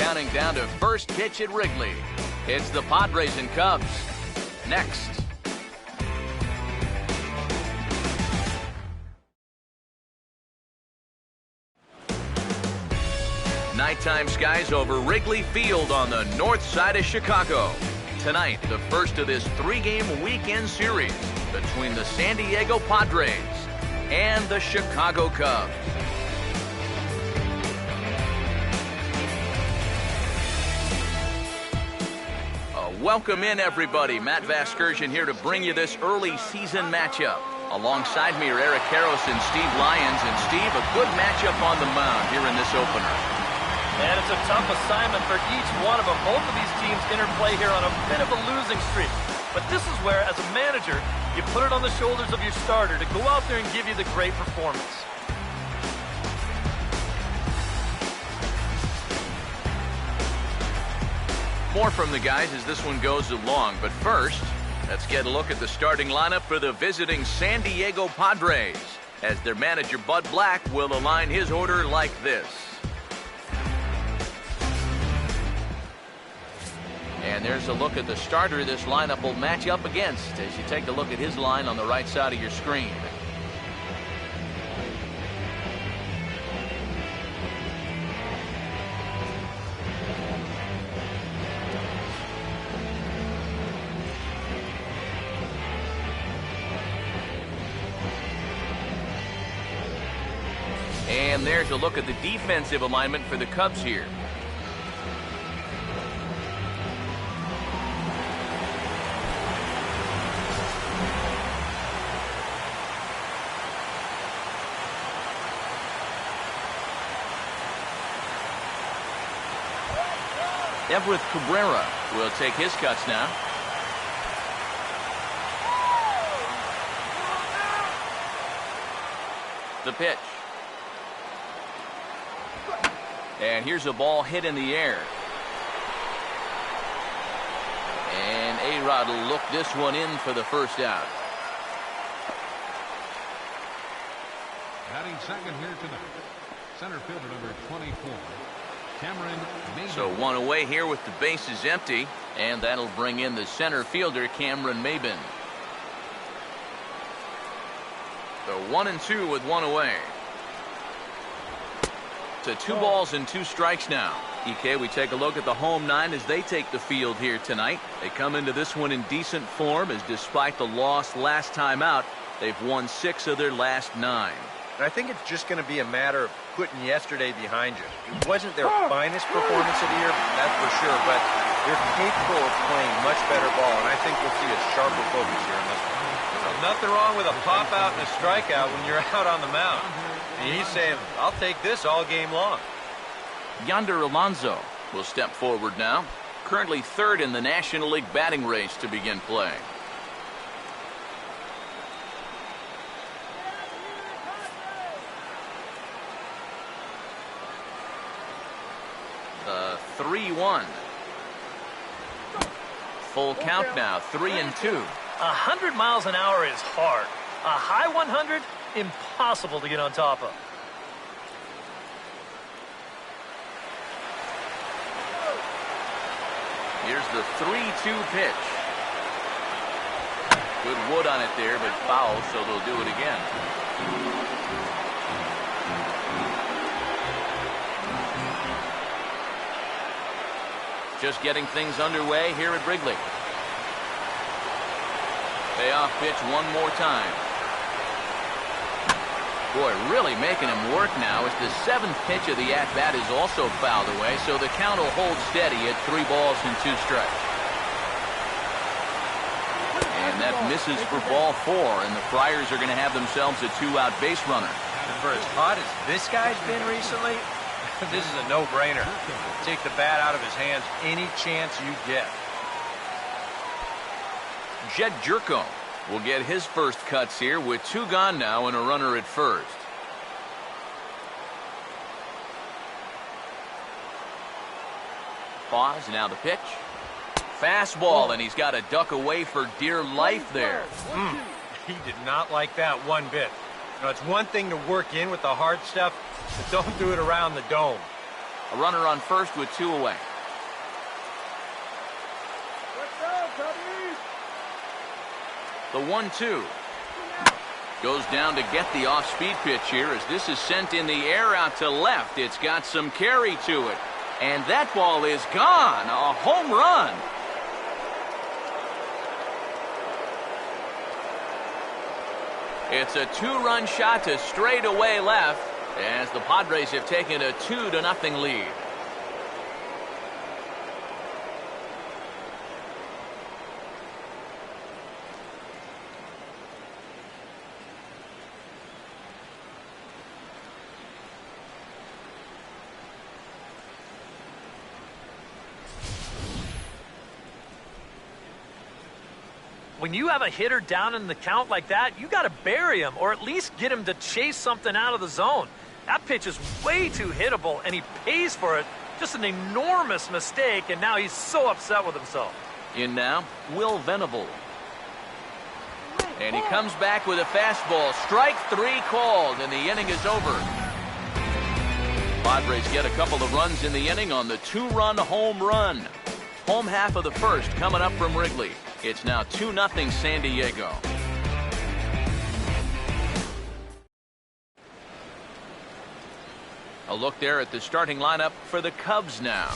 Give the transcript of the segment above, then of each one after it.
counting down to first pitch at Wrigley. It's the Padres and Cubs. Next. Nighttime skies over Wrigley Field on the north side of Chicago. Tonight, the first of this three-game weekend series between the San Diego Padres and the Chicago Cubs. Welcome in, everybody. Matt Vasgersian here to bring you this early season matchup. Alongside me are Eric Karros and Steve Lyons. And Steve, a good matchup on the mound here in this opener. And it's a tough assignment for each one of them. Both of these teams interplay here on a bit of a losing streak. But this is where, as a manager, you put it on the shoulders of your starter to go out there and give you the great performance. More from the guys as this one goes along. But first, let's get a look at the starting lineup for the visiting San Diego Padres, as their manager Bud Black will align his order like this. And there's a look at the starter this lineup will match up against as you take a look at his line on the right side of your screen. And there's a look at the defensive alignment for the Cubs here. Everett Cabrera will take his cuts now. The pitch. And here's a ball hit in the air. And A-Rod will look this one in for the first out. Batting second here tonight, center fielder number 24, Cameron Maben. So one away here with the bases empty, and that'll bring in the center fielder, Cameron Maben. So 1-2 with one away. To 2 balls and 2 strikes now. EK, we take a look at the home nine as they take the field here tonight. They come into this one in decent form, as despite the loss last time out, they've won 6 of their last 9. And I think it's just going to be a matter of putting yesterday behind you. It wasn't their finest performance of the year, that's for sure, but they're capable of playing much better ball, and I think we'll see a sharper focus here in this one. Well, nothing wrong with a pop-out and a strikeout when you're out on the mound. And he's saying, I'll take this all game long. Yonder Alonso will step forward now. Currently 3rd in the National League batting race to begin play. The 3-1. Full count now, 3-2. 100 miles an hour is hard. A high 100, impossible to get on top of. Here's the 3-2 pitch. Good wood on it there, but foul, so they'll do it again. Just getting things underway here at Wrigley. Payoff pitch one more time. Boy, really making him work now as the 7th pitch of the at-bat is also fouled away, so the count will hold steady at 3 balls and 2 strikes. And that misses for ball 4, and the Friars are going to have themselves a 2-out base runner. And for as hot as this guy's been recently, this is a no-brainer. Take the bat out of his hands any chance you get. Jed Jerko will get his first cuts here with 2 gone now and a runner at first. Pause, now the pitch. Fastball, and he's got to duck away for dear life there. He did not like that one bit. You know, it's one thing to work in with the hard stuff, but don't do it around the dome. A runner on first with 2 away. The 1-2. Goes down to get the off-speed pitch here as this is sent in the air out to left. It's got some carry to it. And that ball is gone. A home run. It's a 2-run shot to straightaway left as the Padres have taken a 2-0 lead. When you have a hitter down in the count like that, you got to bury him or at least get him to chase something out of the zone. That pitch is way too hittable, and he pays for it. Just an enormous mistake, and now he's so upset with himself. In now, Will Venable. And he comes back with a fastball. Strike 3 called, and the inning is over. Padres get a couple of runs in the inning on the 2-run home run. Home half of the first coming up from Wrigley. It's now 2-0 San Diego. A look there at the starting lineup for the Cubs now.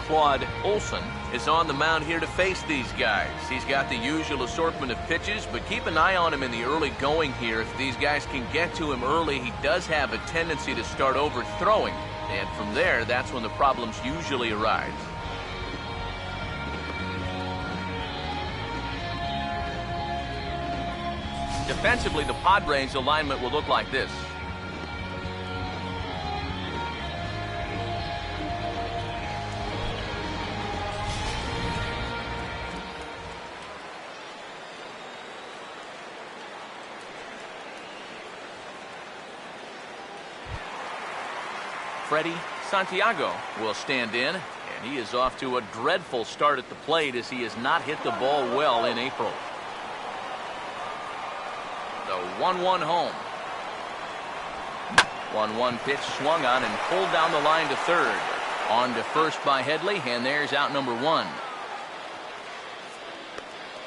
Claude Olson is on the mound here to face these guys. He's got the usual assortment of pitches, but keep an eye on him in the early going here. If these guys can get to him early, he does have a tendency to start overthrowing. And from there, that's when the problems usually arise. Defensively, the Padres alignment will look like this. Freddie Santiago will stand in, and he is off to a dreadful start at the plate as he has not hit the ball well in April. The 1-1 home. 1-1 pitch swung on and pulled down the line to third. On to first by Headley, and there's out number 1.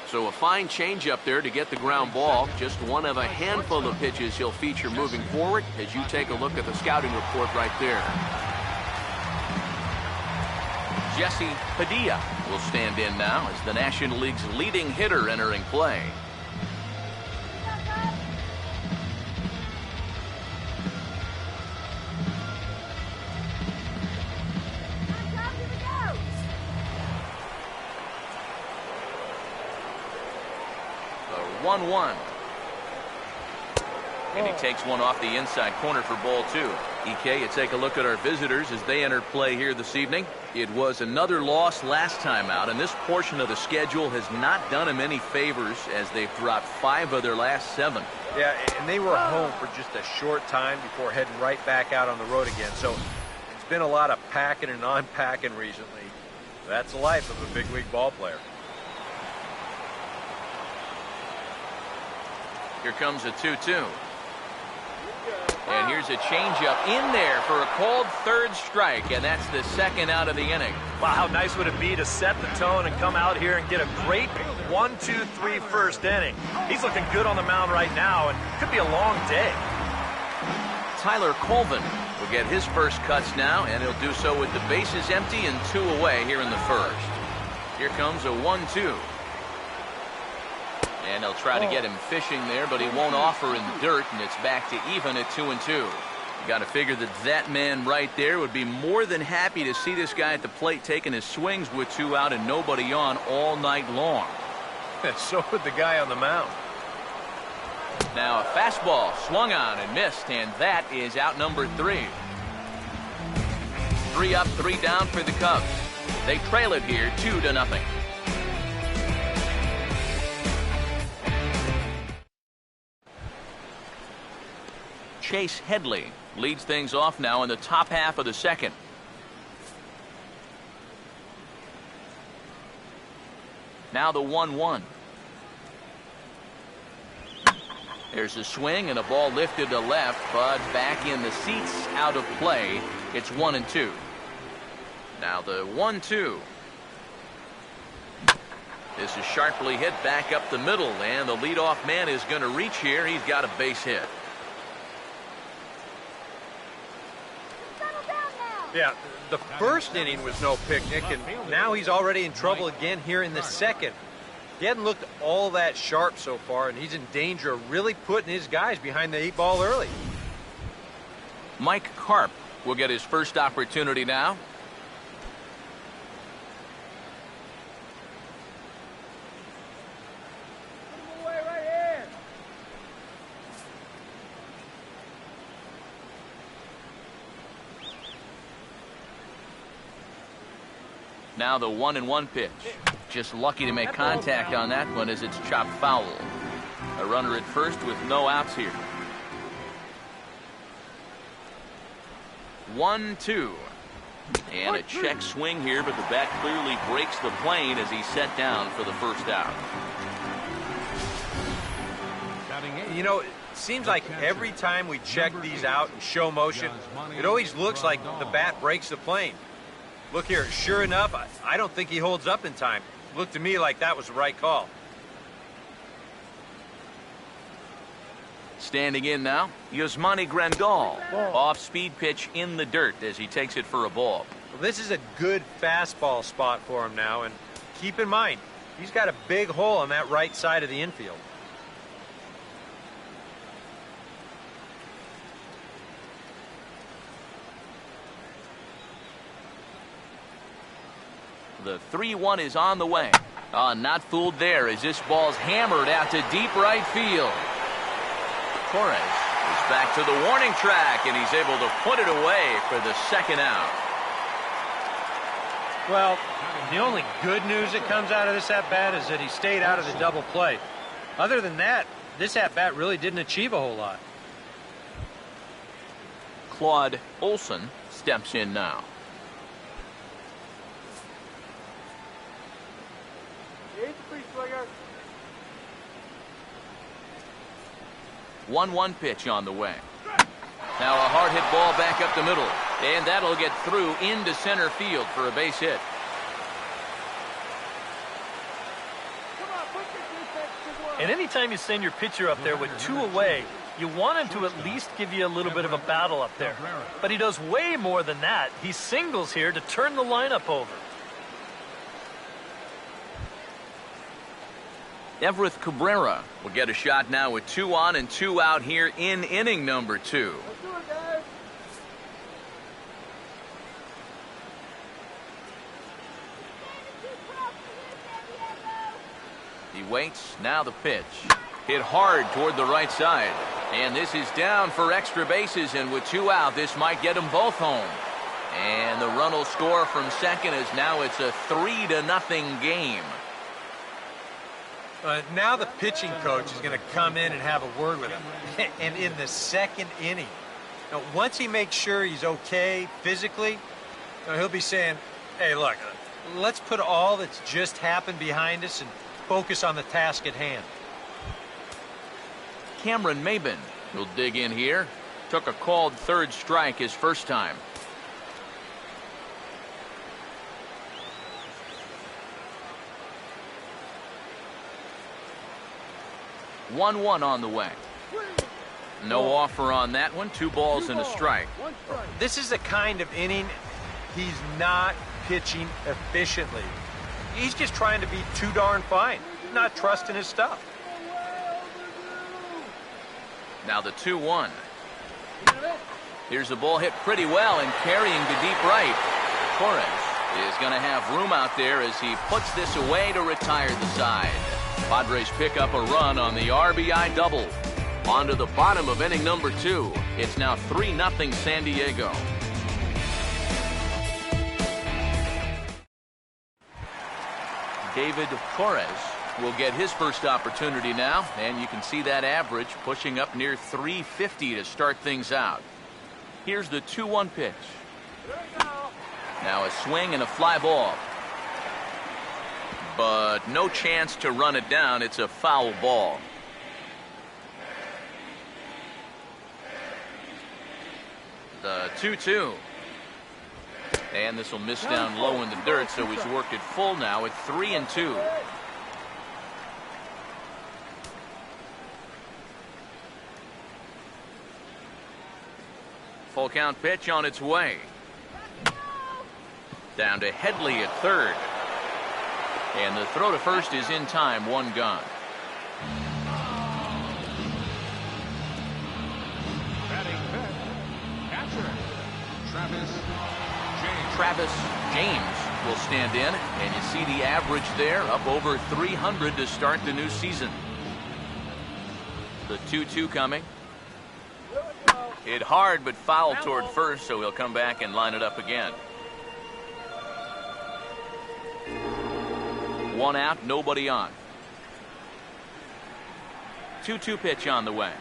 So a fine changeup there to get the ground ball. Just one of a handful of pitches he'll feature moving forward as you take a look at the scouting report right there. Jesse Padilla will stand in now as the National League's leading hitter entering play. The 1-1. And he takes one off the inside corner for ball 2. EK, you take a look at our visitors as they entered play here this evening. It was another loss last time out, and this portion of the schedule has not done them any favors as they've dropped 5 of their last 7. Yeah, and they were home for just a short time before heading right back out on the road again. So it's been a lot of packing and unpacking recently. That's the life of a big league ball player. Here comes a 2-2. And here's a changeup in there for a called third strike, and that's the second out of the inning. Wow, how nice would it be to set the tone and come out here and get a great 1-2-3 first inning. He's looking good on the mound right now, and could be a long day. Tyler Colvin will get his first cuts now, and he'll do so with the bases empty and 2 away here in the first. Here comes a 1-2. And they'll try to get him fishing there, but he won't offer in the dirt, and it's back to even at 2-2. You got to figure that man right there would be more than happy to see this guy at the plate taking his swings with 2 out and nobody on all night long. So would the guy on the mound. Now a fastball swung on and missed, and that is out number 3. 3 up, 3 down for the Cubs. They trail it here 2-0. Chase Headley leads things off now in the top half of the second. Now the 1-1. There's a swing and a ball lifted to left, but back in the seats, out of play. It's 1-2. Now the 1-2. This is sharply hit back up the middle, and the leadoff man is going to reach here. He's got a base hit. Yeah, the first inning was no picnic, and now he's already in trouble again here in the second. He hadn't looked all that sharp so far, and he's in danger of really putting his guys behind the 8 ball early. Mike Karp will get his first opportunity now. Now the 1-1 pitch. Just lucky to make contact on that one as it's chopped foul. A runner at first with no outs here. 1-2. And a check swing here, but the bat clearly breaks the plane as he's set down for the first out. You know, it seems like every time we check these out in show motion, it always looks like the bat breaks the plane. Look here, sure enough, I don't think he holds up in time. Looked to me like that was the right call. Standing in now, Yasmani Grandal. Off-speed pitch in the dirt as he takes it for a ball. Well, this is a good fastball spot for him now, and keep in mind, he's got a big hole on that right side of the infield. The 3-1 is on the way. Not fooled there as this ball's hammered out to deep right field. Torres is back to the warning track, and he's able to put it away for the second out. Well, the only good news that comes out of this at-bat is that he stayed out of the double play. Other than that, this at-bat really didn't achieve a whole lot. Claude Olson steps in now. 1-1 pitch on the way. Now a hard hit ball back up the middle, and that'll get through into center field for a base hit. And anytime you send your pitcher up there with 2 away, you want him to at least give you a little bit of a battle up there. But he does way more than that. He singles here to turn the lineup over. Everett Cabrera will get a shot now with 2 on and 2 out here in inning number 2. He waits. Now the pitch. Hit hard toward the right side. And this is down for extra bases, and with 2 out, this might get them both home. And the run will score from second as now it's a 3-0 game. Now the pitching coach is going to come in and have a word with him. And in the second inning, now, once he makes sure he's okay physically, he'll be saying, hey, look, let's put all that's just happened behind us and focus on the task at hand. Cameron Maben will dig in here. Took a called third strike his first time. One on the way. No offer on that one. 2 balls and a strike. This is the kind of inning he's not pitching efficiently. He's just trying to be too darn fine, not trusting his stuff. Now the 2-1. Here's the ball hit pretty well and carrying to deep right. Torres is going to have room out there as he puts this away to retire the side. Padres pick up a run on the RBI double. On to the bottom of inning number 2. It's now 3-0 San Diego. David Torres will get his first opportunity now, and you can see that average pushing up near 350 to start things out. Here's the 2-1 pitch. Now a swing and a fly ball. but no chance to run it down. It's a foul ball. The 2-2. And this will miss down low in the dirt, so he's worked it full now at 3-2. Full count pitch on its way. Down to Headley at third. And the throw to first is in time, one gone. Batting fifth, catcher, Travis James will stand in, and you see the average there, up over 300 to start the new season. The 2-2 coming. Hit hard, but foul toward first, so he'll come back and line it up again. One out, nobody on. 2-2 pitch on the way.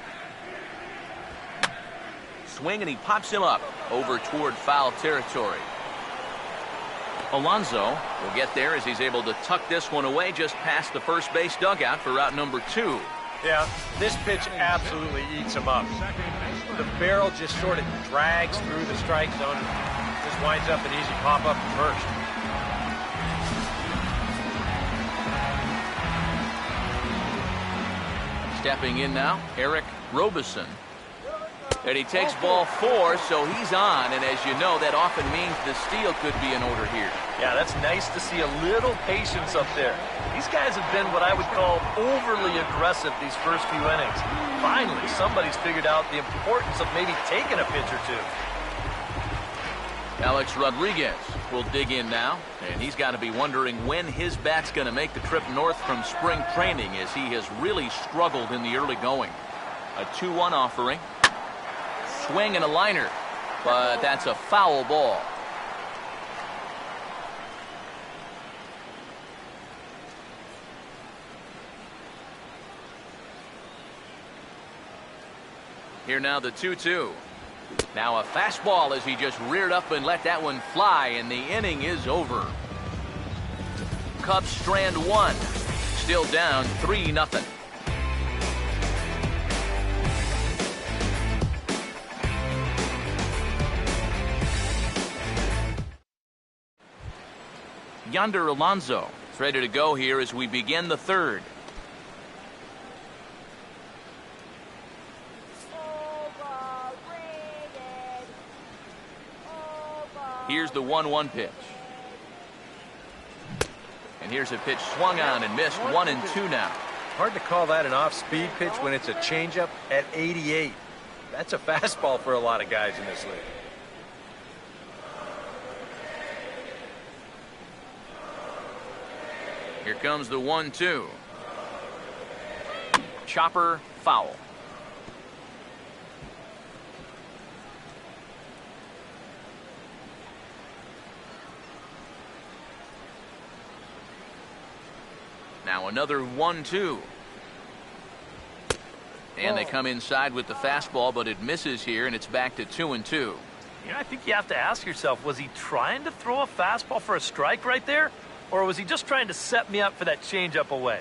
Swing, and he pops him up over toward foul territory. Alonso will get there as he's able to tuck this one away just past the first base dugout for route number 2. Yeah, this pitch absolutely eats him up. The barrel just sort of drags through the strike zone and just winds up an easy pop-up at first. Stepping in now, Eric Robeson. And he takes ball 4, so he's on. And as you know, that often means the steal could be in order here. Yeah, that's nice to see a little patience up there. These guys have been what I would call overly aggressive these first few innings. Finally, somebody's figured out the importance of maybe taking a pitch or two. Alex Rodriguez will dig in now, and he's got to be wondering when his bat's going to make the trip north from spring training, as he has really struggled in the early going. A 2-1 offering. Swing and a liner, but that's a foul ball. Here now the 2-2. Now a fastball as he just reared up and let that one fly, and the inning is over. Cubs strand 1. Still down 3-0. Yonder Alonso is ready to go here as we begin the third. Here's the 1-1 pitch. And here's a pitch swung on and missed. 1-2 now. Hard to call that an off-speed pitch when it's a changeup at 88. That's a fastball for a lot of guys in this league. Here comes the 1-2. Chopper foul. Now another 1-2. And they come inside with the fastball, but it misses here, and it's back to 2-2. You know, I think you have to ask yourself, was he trying to throw a fastball for a strike right there? Or was he just trying to set me up for that changeup away?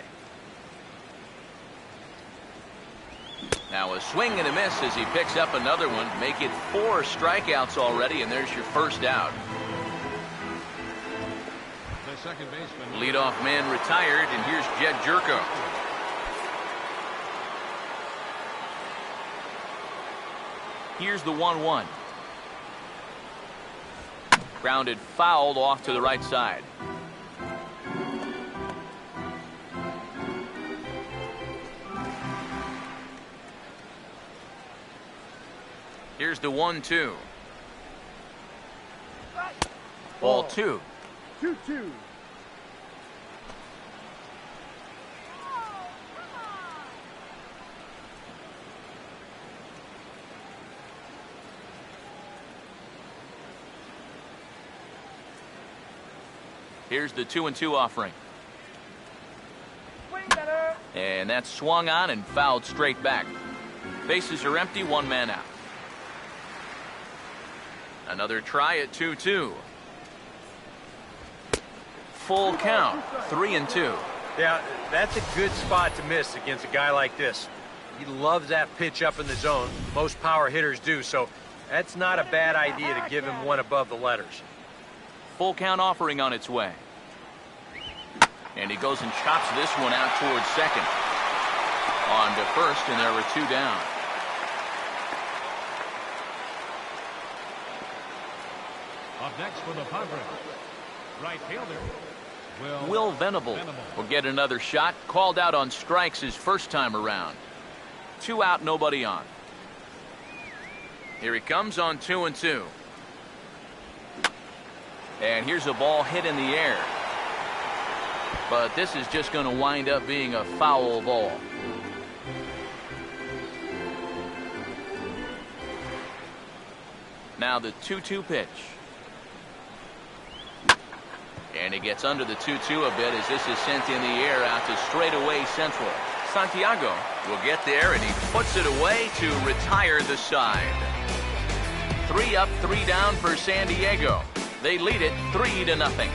Now a swing and a miss as he picks up another one. Make it 4 strikeouts already, and there's your first out. the second baseman. Leadoff man retired, and here's Jed Jerko. Here's the 1-1. Grounded fouled off to the right side. Here's the 1-2. Ball 2. 2-2. Here's the 2-2 offering. And that's swung on and fouled straight back. Bases are empty, one man out. Another try at 2-2. Full count, 3-2. Yeah, that's a good spot to miss against a guy like this. He loves that pitch up in the zone. Most power hitters do, so that's not a bad idea to give him one above the letters. Full count offering on its way. And he goes and chops this one out towards second. On to first, and there were 2 down. Up next for the Padres, right fielder, Will Venable will get another shot. Called out on strikes his first time around. 2 out, nobody on. Here he comes on 2-2. And here's a ball hit in the air. But this is just going to wind up being a foul ball. Now the 2-2 pitch. And he gets under the 2-2 a bit as this is sent in the air out to straightaway central. Santiago will get there, and he puts it away to retire the side. 3 up, 3 down for San Diego. They lead it 3-0.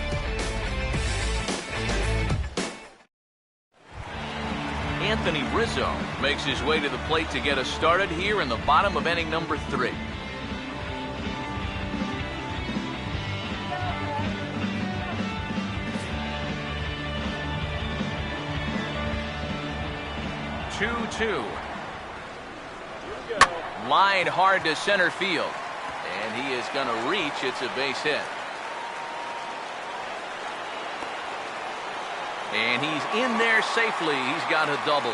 Anthony Rizzo makes his way to the plate to get us started here in the bottom of inning number 3. Line hard to center field, and he is going to reach. It's a base hit. And he's in there safely. He's got a double.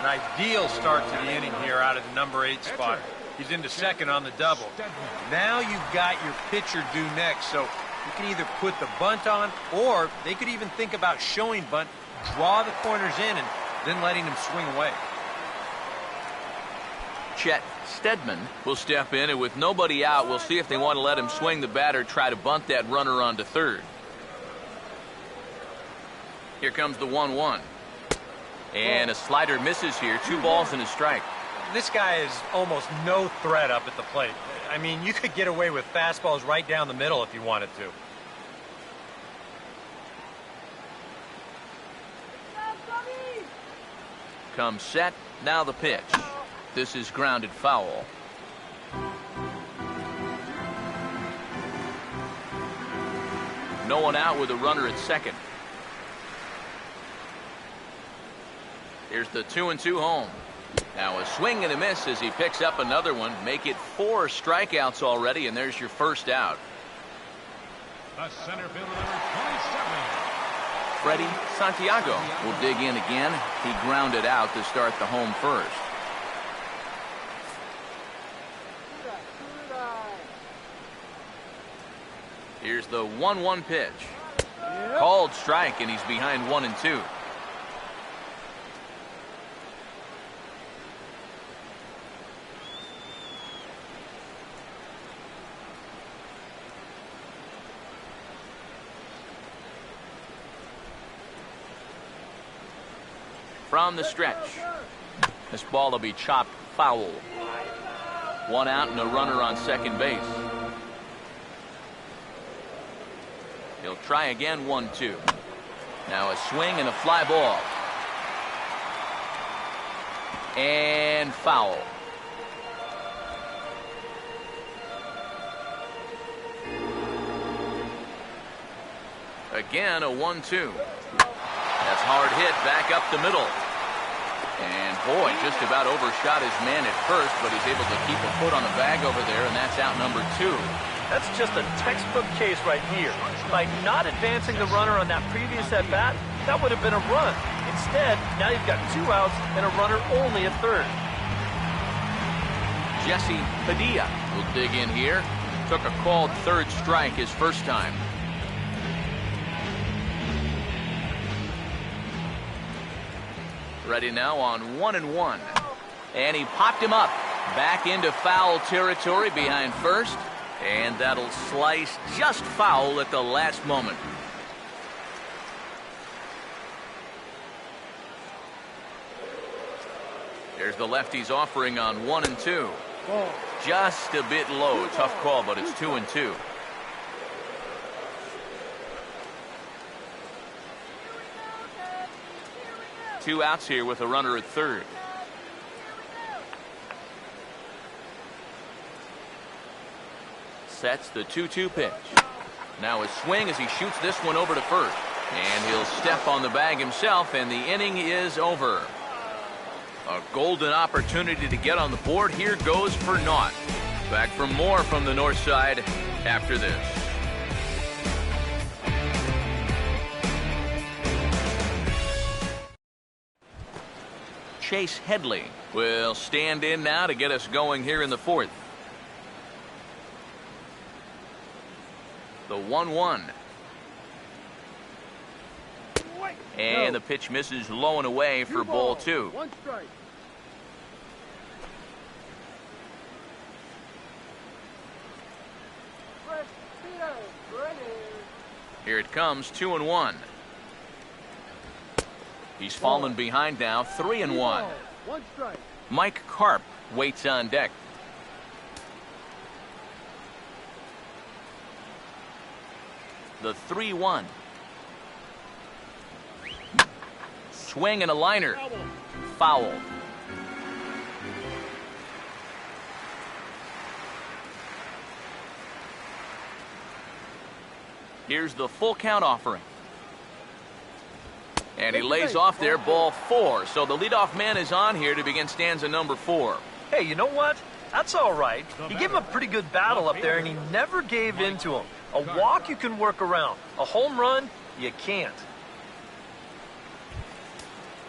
An ideal start to the inning here out of the number 8 spot. He's into second on the double. Now you've got your pitcher due next, so you can either put the bunt on, or they could even think about showing bunt, draw the corners in, and then letting him swing away. Chet Steadman will step in, and with nobody out, we'll see if they want to let him swing the bat or try to bunt that runner onto third. Here comes the 1-1. And a slider misses here. 2 balls and a strike. This guy is almost no threat up at the plate. I mean, you could get away with fastballs right down the middle if you wanted to. Comes set. Now the pitch. This is grounded foul. No one out with a runner at second. Here's the 2-2 home. Now a swing and a miss as he picks up another one. Make it 4 strikeouts already, and there's your first out. the center fielder, number 27. Freddie Santiago will dig in again. He grounded out to start the home first. Here's the 1-1 pitch. Called strike, and he's behind 1-2. From the stretch, this ball will be chopped foul. 1 out and a runner on second base. He'll try again. 1-2. Now a swing and a fly ball. And foul. Again a 1-2. That's hard hit back up the middle. And boy, just about overshot his man at first, but he's able to keep a foot on the bag over there, and that's out number 2. That's just a textbook case right here. By not advancing the runner on that previous at-bat, that would have been a run. Instead, now you've got 2 outs and a runner only at third. Jesse Padilla will dig in here. Took a called third strike his first time. Ready now on 1-1. And he popped him up. Back into foul territory behind first. And that'll slice just foul at the last moment. There's the lefty's offering on 1-2. Just a bit low. Tough call, but it's 2-2. 2 outs here with a runner at third. Sets the 2-2 pitch. Now a swing as he shoots this one over to first. And he'll step on the bag himself, and the inning is over. A golden opportunity to get on the board here goes for naught. Back for more from the north side after this. Chase Headley will stand in now to get us going here in the fourth. The 1-1. And the pitch misses low and away for ball 2. 1 strike. Here it comes, 2-1. He's fallen behind now, 3-1. 1 strike. Mike Karp waits on deck. The 3-1. Swing and a liner. Foul. Here's the full count offering. And he lays off there, ball 4. So the leadoff man is on here to begin stanza number 4. Hey, you know what? That's all right. You gave him a pretty good battle up there, and he never gave in to him. A walk you can work around. A home run, you can't.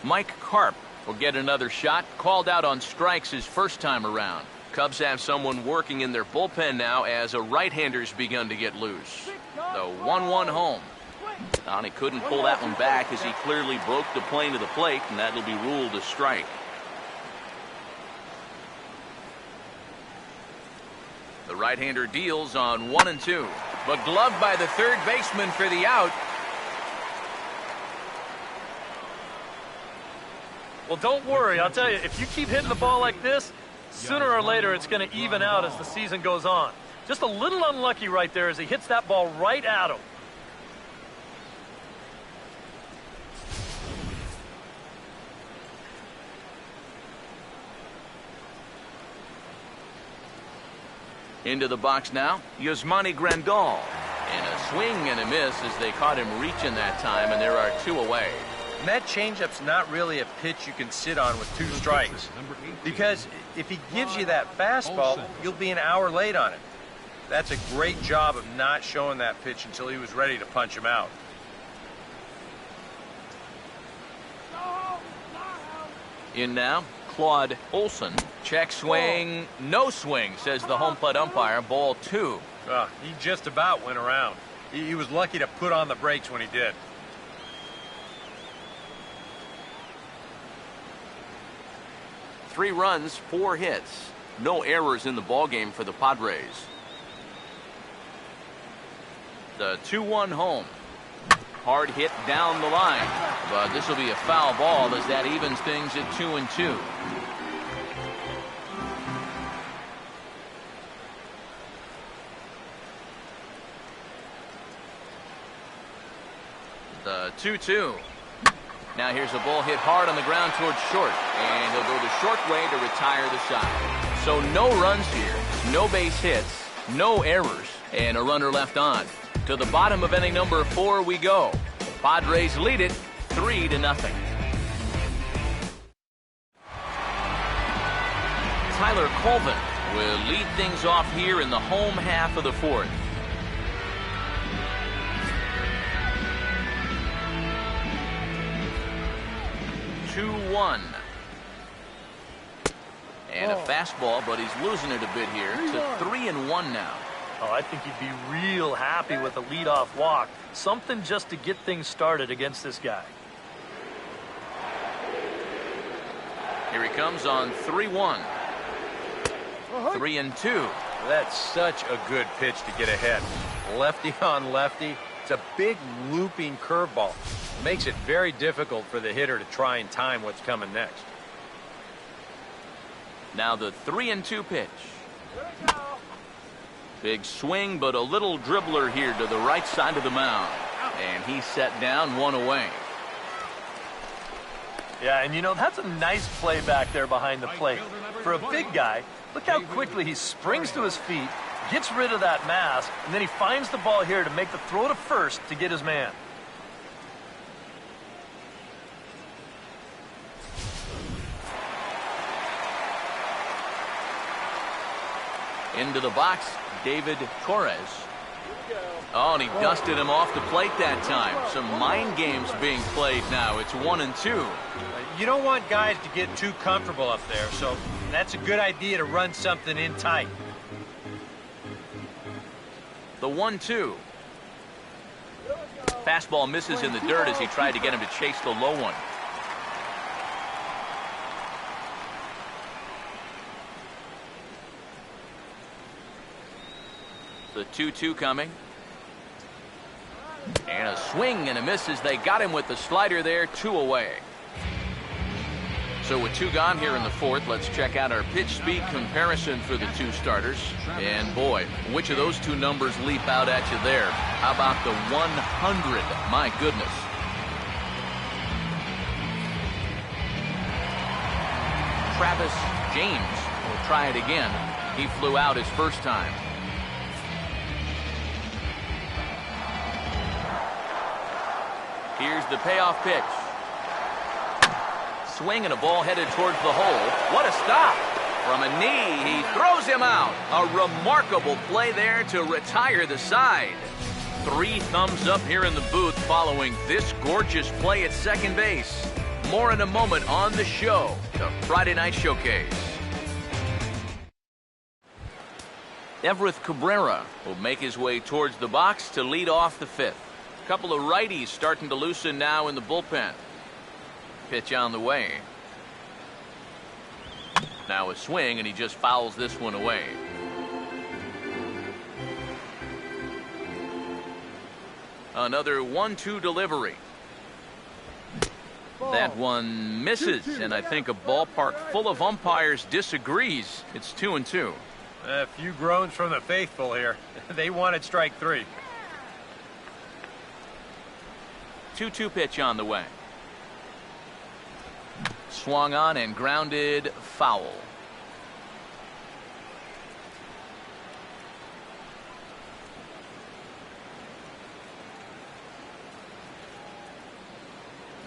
Mike Karp will get another shot. Called out on strikes his first time around. Cubs have someone working in their bullpen now as a right-hander's begun to get loose. The 1-1 home. And he couldn't pull that one back as he clearly broke the plane to the plate, and that'll be ruled a strike. The right-hander deals on 1 and 2, but gloved by the third baseman for the out. Well, don't worry. I'll tell you, if you keep hitting the ball like this, sooner or later it's going to even out as the season goes on. Just a little unlucky right there as he hits that ball right at him. Into the box now, Yasmani Grandal. And a swing and a miss as they caught him reaching that time, and there are 2 away. And that changeup's not really a pitch you can sit on with 2 strikes. Because if he gives you that fastball, you'll be an hour late on it. That's a great job of not showing that pitch until he was ready to punch him out. In now, Claude Olson. Check swing, no swing, says the home plate umpire. Ball 2. He just about went around. He was lucky to put on the brakes when he did. Three runs, 4 hits. No errors in the ballgame for the Padres. The 2-1 home. Hard hit down the line. But this will be a foul ball as that evens things at 2 and 2. The 2-2. Now here's a ball hit hard on the ground towards short. And he'll go the short way to retire the side. So no runs here, no base hits, no errors, and a runner left on. To the bottom of inning number 4 we go. The Padres lead it 3-0. Tyler Colvin will lead things off here in the home half of the 4th. And a fastball, but he's losing it a bit here to 3-1 now. Oh, I think he'd be real happy with a leadoff walk. Something just to get things started against this guy. Here he comes on 3-1. 3-2. That's such a good pitch to get ahead. Lefty on lefty. It's a big looping curveball. Makes it very difficult for the hitter to try and time what's coming next. Now the 3-2 pitch. Big swing, but a little dribbler here to the right side of the mound. And he's set down, 1 away. Yeah, and you know, that's a nice play back there behind the plate. For a big guy, look how quickly he springs to his feet, gets rid of that mask, and then he finds the ball here to make the throw to first to get his man. Into the box, David Torres. Oh, and he dusted him off the plate that time. Some mind games being played now. It's 1-2. You don't want guys to get too comfortable up there, so that's a good idea to run something in tight. The 1-2. Fastball misses in the dirt as he tried to get him to chase the low one. The 2-2 coming. And a swing and a miss as they got him with the slider there, 2 away. So with 2 gone here in the fourth, let's check out our pitch speed comparison for the 2 starters. And boy, which of those 2 numbers leap out at you there? How about the 100? My goodness. Travis James will try it again. He flew out his first time. Here's the payoff pitch. Swing and a ball headed towards the hole. What a stop. From a knee, he throws him out. A remarkable play there to retire the side. 3 thumbs up here in the booth following this gorgeous play at second base. More in a moment on the show, the Friday Night Showcase. Everett Cabrera will make his way towards the box to lead off the 5th. Couple of righties starting to loosen now in the bullpen. Pitch on the way. Now a swing, and he just fouls this one away. Another 1-2 delivery. That one misses, and I think a ballpark full of umpires disagrees. It's 2-2. A few groans from the faithful here. They wanted strike 3. 2-2 pitch on the way. Swung on and grounded foul.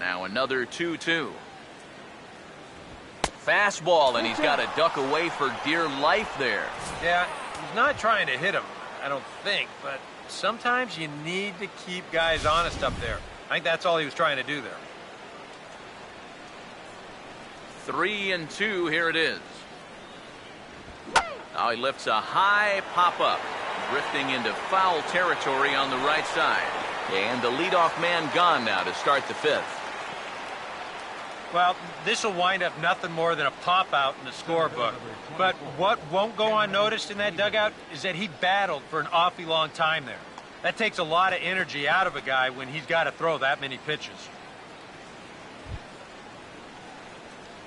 Now another 2-2. Fastball, and he's got to duck away for dear life there. Yeah, he's not trying to hit him, I don't think, but sometimes you need to keep guys honest up there. I think that's all he was trying to do there. 3-2, here it is. Now he lifts a high pop-up, drifting into foul territory on the right side. And the leadoff man gone now to start the 5th. Well, this will wind up nothing more than a pop-out in the scorebook. But what won't go unnoticed in that dugout is that he battled for an awfully long time there. That takes a lot of energy out of a guy when he's got to throw that many pitches.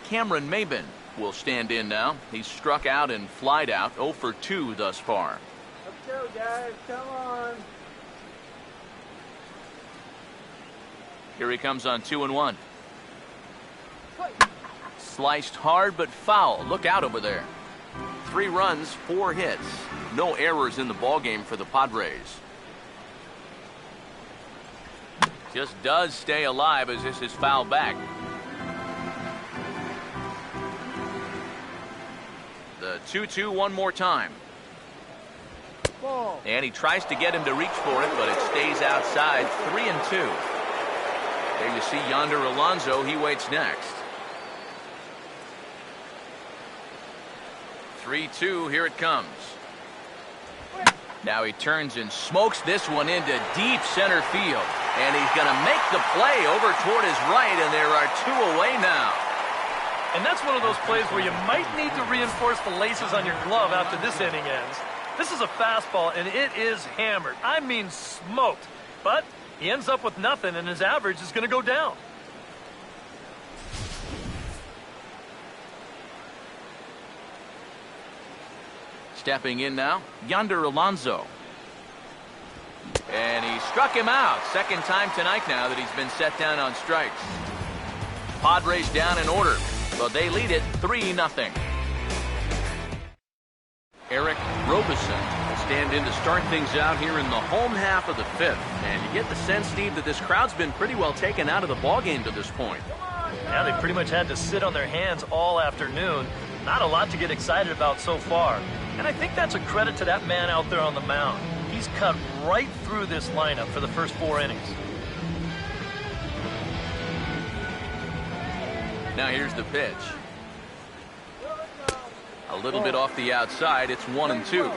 Cameron Maben will stand in now. He's struck out and flied out, 0 for 2 thus far. Let's go, guys. Come on. Here he comes on 2-1. Sliced hard but foul. Look out over there. 3 runs, 4 hits. No errors in the ballgame for the Padres. Just does stay alive as this is fouled back. The 2-2 one more time. Ball. And he tries to get him to reach for it, but it stays outside. 3-2. There you see Yonder Alonso. He waits next. 3-2. Here it comes. Now he turns and smokes this one into deep center field. And he's going to make the play over toward his right, and there are 2 away now. And that's one of those plays where you might need to reinforce the laces on your glove after this inning ends. This is a fastball, and it is hammered. I mean smoked. But he ends up with nothing, and his average is going to go down. Stepping in now, Yonder Alonso. And he struck him out. Second time tonight now that he's been set down on strikes. Padres down in order, but they lead it 3-0. Eric Robeson will stand in to start things out here in the home half of the 5th. And you get the sense, Steve, that this crowd's been pretty well taken out of the ballgame to this point. Yeah, they pretty much had to sit on their hands all afternoon. Not a lot to get excited about so far. And I think that's a credit to that man out there on the mound. He's cut right through this lineup for the first 4 innings. Now here's the pitch. A little bit off the outside. It's 1-2.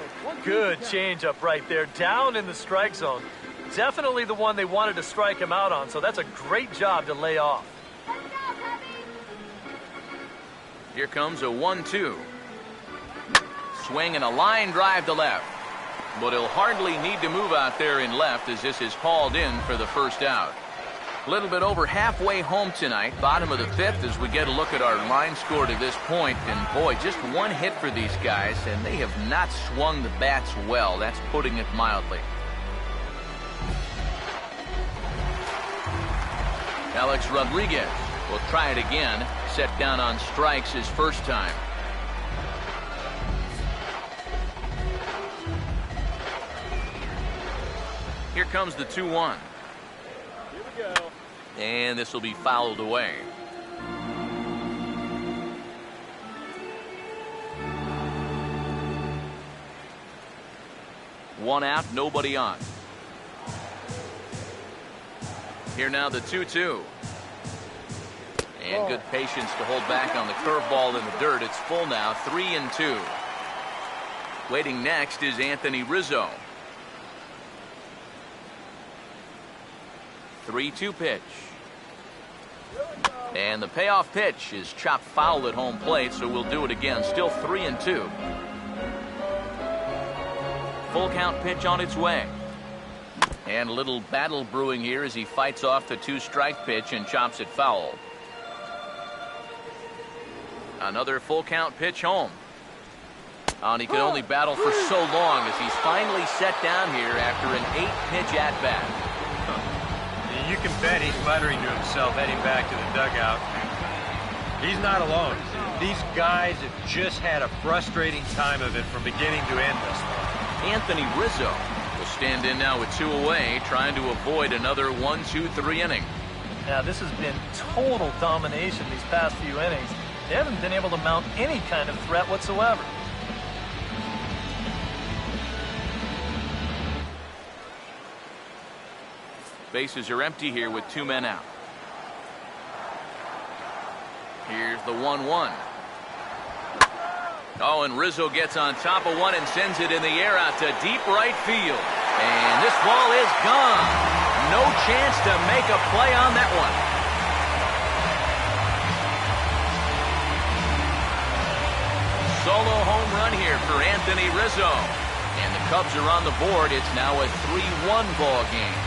Good changeup right there, down in the strike zone. Definitely the one they wanted to strike him out on, so that's a great job to lay off. Here comes a 1-2. Swing and a line drive to left. But he'll hardly need to move out there in left as this is hauled in for the first out. A little bit over halfway home tonight, bottom of the 5th, as we get a look at our line score to this point. And boy, just one hit for these guys, and they have not swung the bats well. That's putting it mildly. Alex Rodriguez will try it again. Set down on strikes his first time. Here comes the 2-1. Here we go. And this will be fouled away. One out, nobody on. Here now the 2-2. And good patience to hold back on the curveball in the dirt. It's full now, 3-2. Waiting next is Anthony Rizzo. 3-2 pitch. And the payoff pitch is chopped foul at home plate, so we'll do it again. Still 3-2. Full count pitch on its way. And a little battle brewing here as he fights off the 2-strike pitch and chops it foul. Another full count pitch home. And he could only battle for so long as he's finally set down here after an 8-pitch at-bat. You can bet he's muttering to himself heading back to the dugout. He's not alone. These guys have just had a frustrating time of it from beginning to end this one. Anthony Rizzo will stand in now with 2 away, trying to avoid another 1-2-3 inning. Now, this has been total domination these past few innings. They haven't been able to mount any kind of threat whatsoever. Bases are empty here with 2 men out. Here's the 1-1. Oh, and Rizzo gets on top of one and sends it in the air out to deep right field. And this ball is gone. No chance to make a play on that one. Solo home run here for Anthony Rizzo. And the Cubs are on the board. It's now a 3-1 ball game.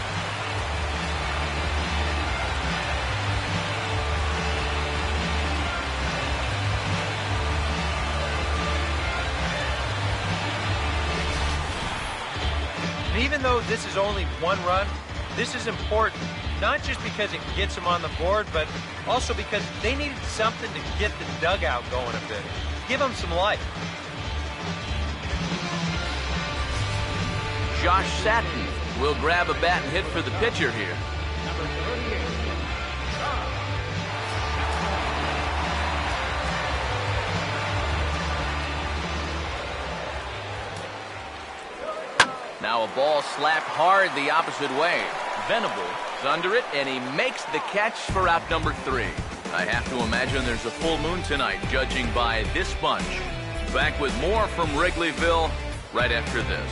Even though this is only 1 run, this is important, not just because it gets them on the board, but also because they needed something to get the dugout going a bit. Give them some life. Josh Satin will grab a bat and hit for the pitcher here. Number 38. Now a ball slapped hard the opposite way. Venable is under it, and he makes the catch for out number 3. I have to imagine there's a full moon tonight, judging by this bunch. Back with more from Wrigleyville right after this.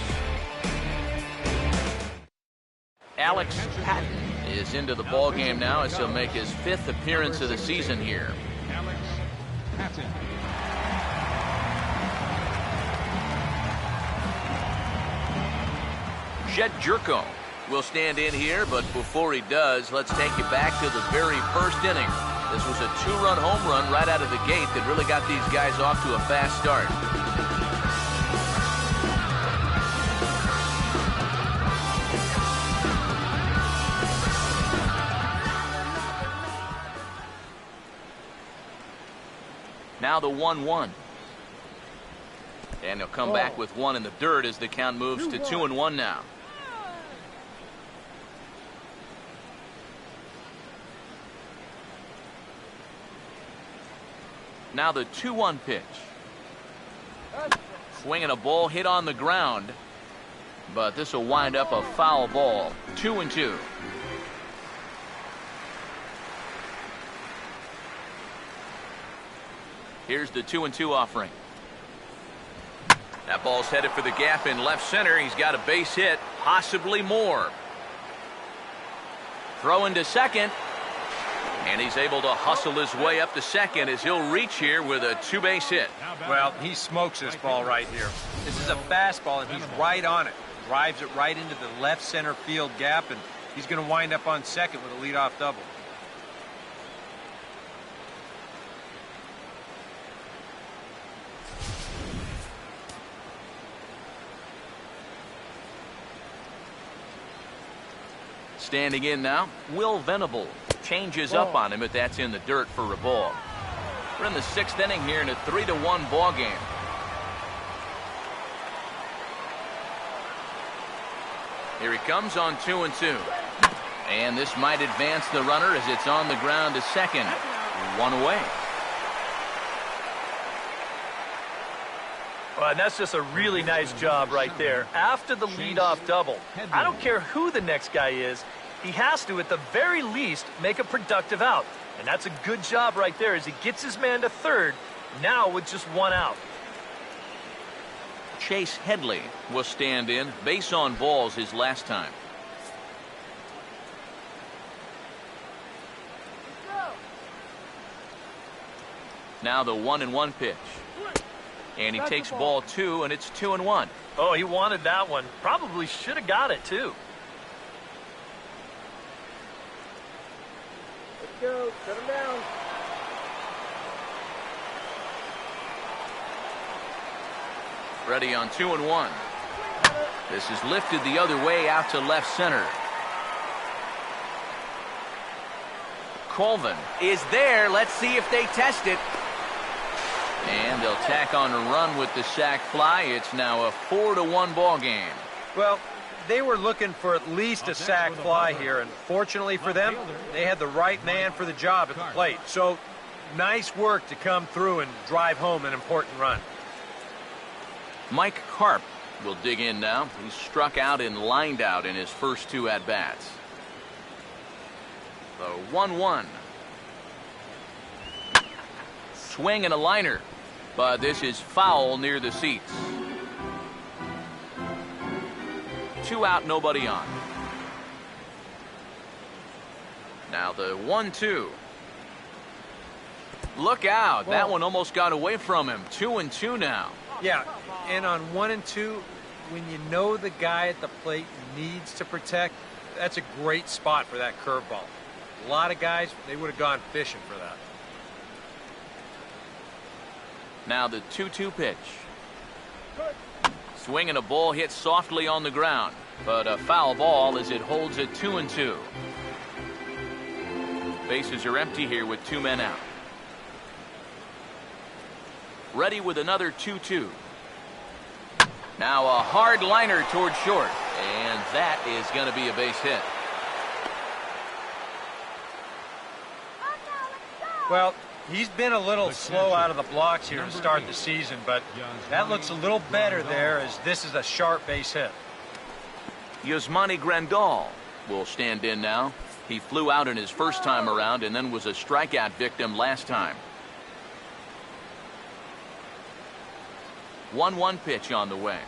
Alex Patton is into the ball game now as he'll make his 5th appearance of the season here. Alex Patton. Jed Jerko will stand in here, but before he does, let's take you back to the very first inning. This was a 2-run home run right out of the gate that really got these guys off to a fast start. Now the 1-1. And he'll come back with one in the dirt as the count moves to 2-1 now. Now the 2-1 pitch. Swinging a ball hit on the ground, but this will wind up a foul ball. 2-2. Here's the 2-2 offering. That ball's headed for the gap in left center. He's got a base hit, possibly more. Throw into second. And he's able to hustle his way up to second as he'll reach here with a two-base hit. Well, he smokes this ball right here. This is a fastball, and he's right on it. Drives it right into the left center field gap, and he's going to wind up on second with a leadoff double. Standing in now, Will Venable. Changes up on him, but that's in the dirt for a ball. We're in the 6th inning here in a 3-1 ball game. Here he comes on 2-2. And this might advance the runner as it's on the ground to second. One away. Well, and that's just a really nice job right there. After the leadoff double, I don't care who the next guy is, he has to, at the very least, make a productive out. And that's a good job right there as he gets his man to third, now with just one out. Chase Headley will stand in. Base on balls his last time. Now the 1-1 pitch. And he takes ball 2, and it's 2-1. Oh, he wanted that one. Probably should have got it, too. Let's go. Shut him down. Ready on 2-1. This is lifted the other way out to left center. Colvin is there. Let's see if they test it. And they'll tack on a run with the sac fly. It's now a 4-1 ball game. Well, they were looking for at least a sac fly here, and fortunately for them, they had the right man for the job at the plate. So, nice work to come through and drive home an important run. Mike Karp will dig in now. He's struck out and lined out in his first 2 at-bats. The 1-1. Swing and a liner, but this is foul near the seats. 2 out, nobody on. Now the 1-2. Look out. That one almost got away from him. 2-2 now. Yeah, and on 1 and 2, when you know the guy at the plate needs to protect, that's a great spot for that curveball. A lot of guys, they would have gone fishing for that. Now the 2-2 pitch. Swinging a ball hit softly on the ground, but a foul ball as it holds it 2-2. Bases are empty here with 2 men out. Ready with another 2-2. Now a hard liner toward short, and that is going to be a base hit. Well, he's been a little slow out of the blocks here to start the season, but that looks a little better there as this is a sharp base hit. Yasmani Grandal will stand in now. He flew out in his first time around and then was a strikeout victim last time. 1-1 pitch on the way.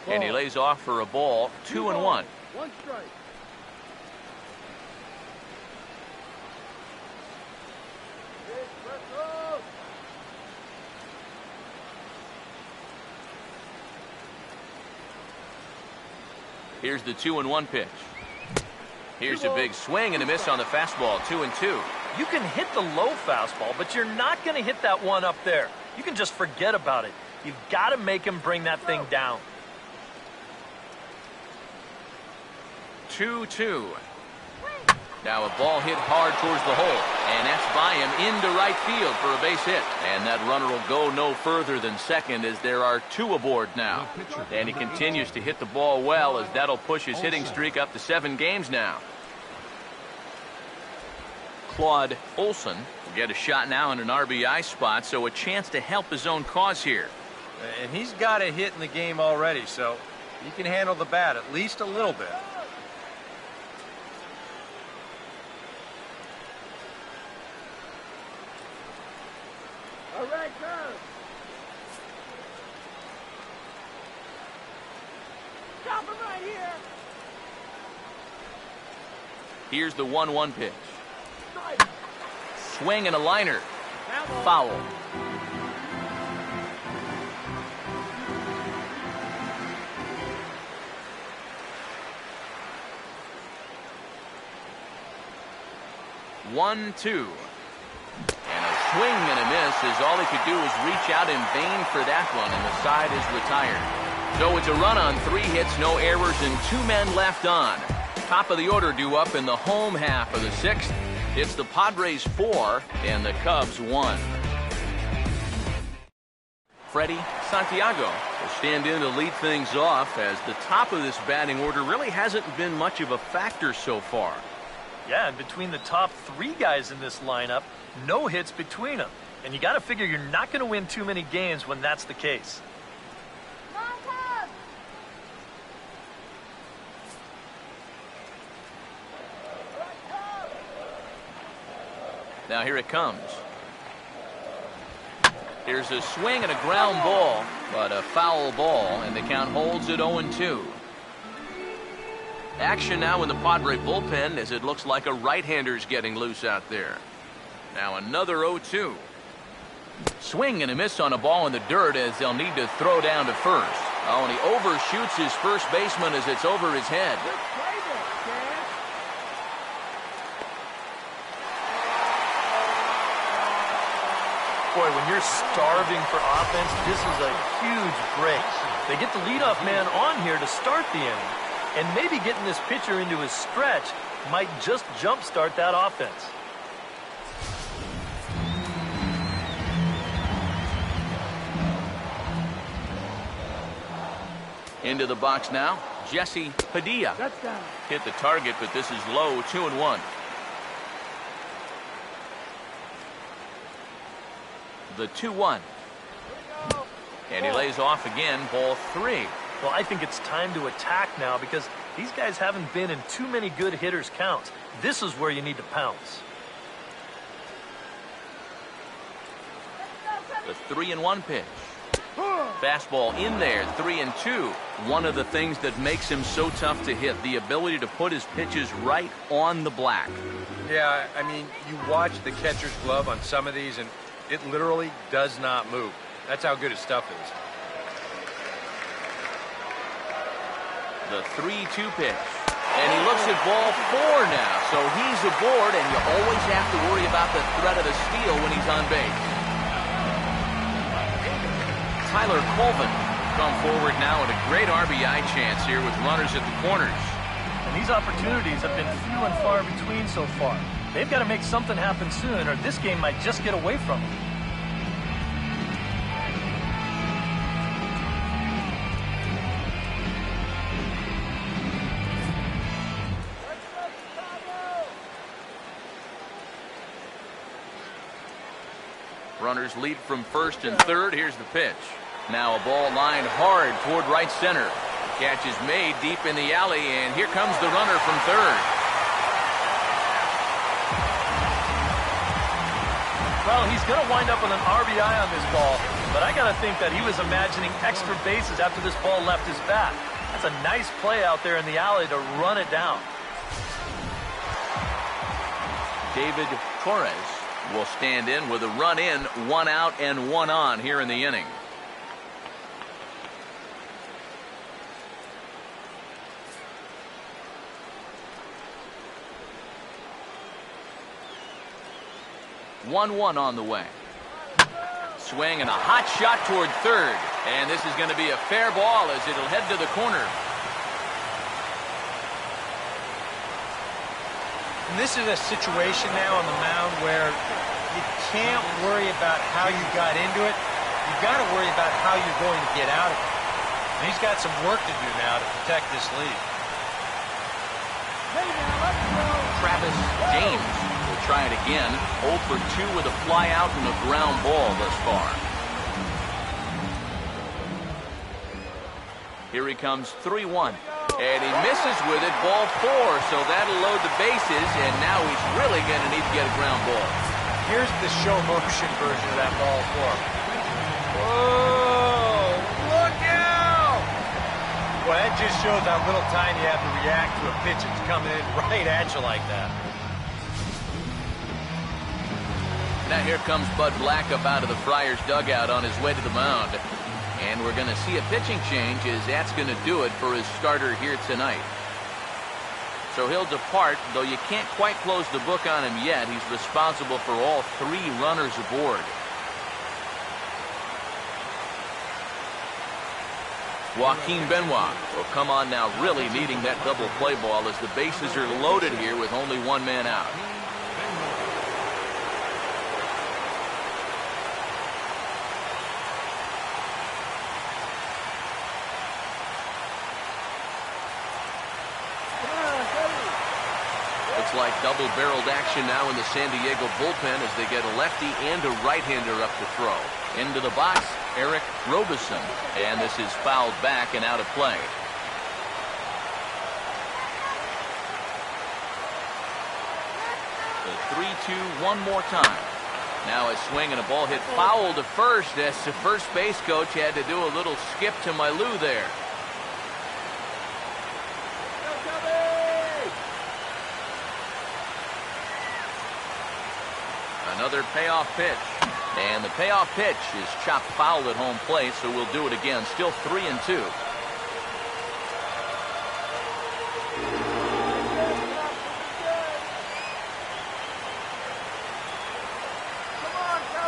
And he lays off for a ball. 2-1. One strike. Here's the 2-1 pitch. Here's a big swing and a miss on the fastball. 2-2. You can hit the low fastball, but you're not going to hit that one up there. You can just forget about it. You've got to make him bring that thing down. 2-2. Now a ball hit hard towards the hole, and that's by him into right field for a base hit. And that runner will go no further than second as there are 2 aboard now. And he continues to hit the ball well as that'll push his hitting streak up to 7 games now. Claude Olson will get a shot now in an RBI spot, so a chance to help his own cause here. And he's got a hit in the game already, so he can handle the bat at least a little bit. All right, go. Stop him right here. Here's the 1-1 pitch. Strike. Swing and a liner. Foul. One, two. And a swing and a miss as all he could do was reach out in vain for that one, and the side is retired. So it's a run on 3 hits, no errors, and 2 men left on. Top of the order due up in the home half of the 6th. It's the Padres 4 and the Cubs 1. Freddie Santiago will stand in to lead things off as the top of this batting order really hasn't been much of a factor so far. Yeah, and between the top 3 guys in this lineup, no hits between them. And you got to figure you're not going to win too many games when that's the case. Now here it comes. Here's a swing and a ground ball, but a foul ball, and the count holds at 0-2. Action now in the Padre bullpen as it looks like a right-hander's getting loose out there. Now another 0-2. Swing and a miss on a ball in the dirt as they'll need to throw down to first. Oh, and he overshoots his first baseman as it's over his head. Boy, when you're starving for offense, this is a huge break. They get the leadoff man on here to start the inning. And maybe getting this pitcher into his stretch might just jumpstart that offense. Into the box now, Jesse Padilla. Hit the target, but this is low, 2-1. The 2-1. And he lays off again, ball 3. Well, I think it's time to attack now because these guys haven't been in too many good hitters' counts. This is where you need to pounce. The 3-1 pitch. Fastball in there, 3-2. One of the things that makes him so tough to hit, the ability to put his pitches right on the black. Yeah, I mean, you watch the catcher's glove on some of these, and it literally does not move. That's how good his stuff is. The 3-2 pitch. And he looks at ball 4 now, so he's aboard, and you always have to worry about the threat of the steal when he's on base. Tyler Colvin come forward now with a great RBI chance here with runners at the corners. And these opportunities have been few and far between so far. They've got to make something happen soon, or this game might just get away from them. Runners lead from first and third. Here's the pitch. Now a ball lined hard toward right center. The catch is made deep in the alley, and here comes the runner from third. Well, he's going to wind up with an RBI on this ball, but I got to think that he was imagining extra bases after this ball left his bat. That's a nice play out there in the alley to run it down. David Torres will stand in with a run in, 1 out and 1 on here in the inning. One on the way. Swing and a hot shot toward third. And this is going to be a fair ball as it'll head to the corner. And this is a situation now on the mound where you can't worry about how you got into it. You've got to worry about how you're going to get out of it. And he's got some work to do now to protect this lead. Travis James will try it again. 0 for 2 with a fly out and a ground ball thus far. Here he comes, 3-1. And he misses with it, ball 4, so that'll load the bases, and now he's really going to need to get a ground ball. Here's the show motion version of that ball 4. Whoa! Look out! Well, that just shows how little time you have to react to a pitch that's coming in right at you like that. Now here comes Bud Black up out of the Friars dugout on his way to the mound. And we're going to see a pitching change as that's going to do it for his starter here tonight. So he'll depart, though you can't quite close the book on him yet. He's responsible for all 3 runners aboard. Joaquin Benoit will come on now, really needing that double play ball as the bases are loaded here with only 1 man out. Looks like double-barreled action now in the San Diego bullpen as they get a lefty and a right-hander up to throw. Into the box, Eric Robeson, and this is fouled back and out of play. The 3-2 one more time. Now a swing and a ball hit foul to first as the first base coach had to do a little skip to my Lou there. Another payoff pitch. And the payoff pitch is chopped foul at home plate, so we'll do it again. Still 3-2.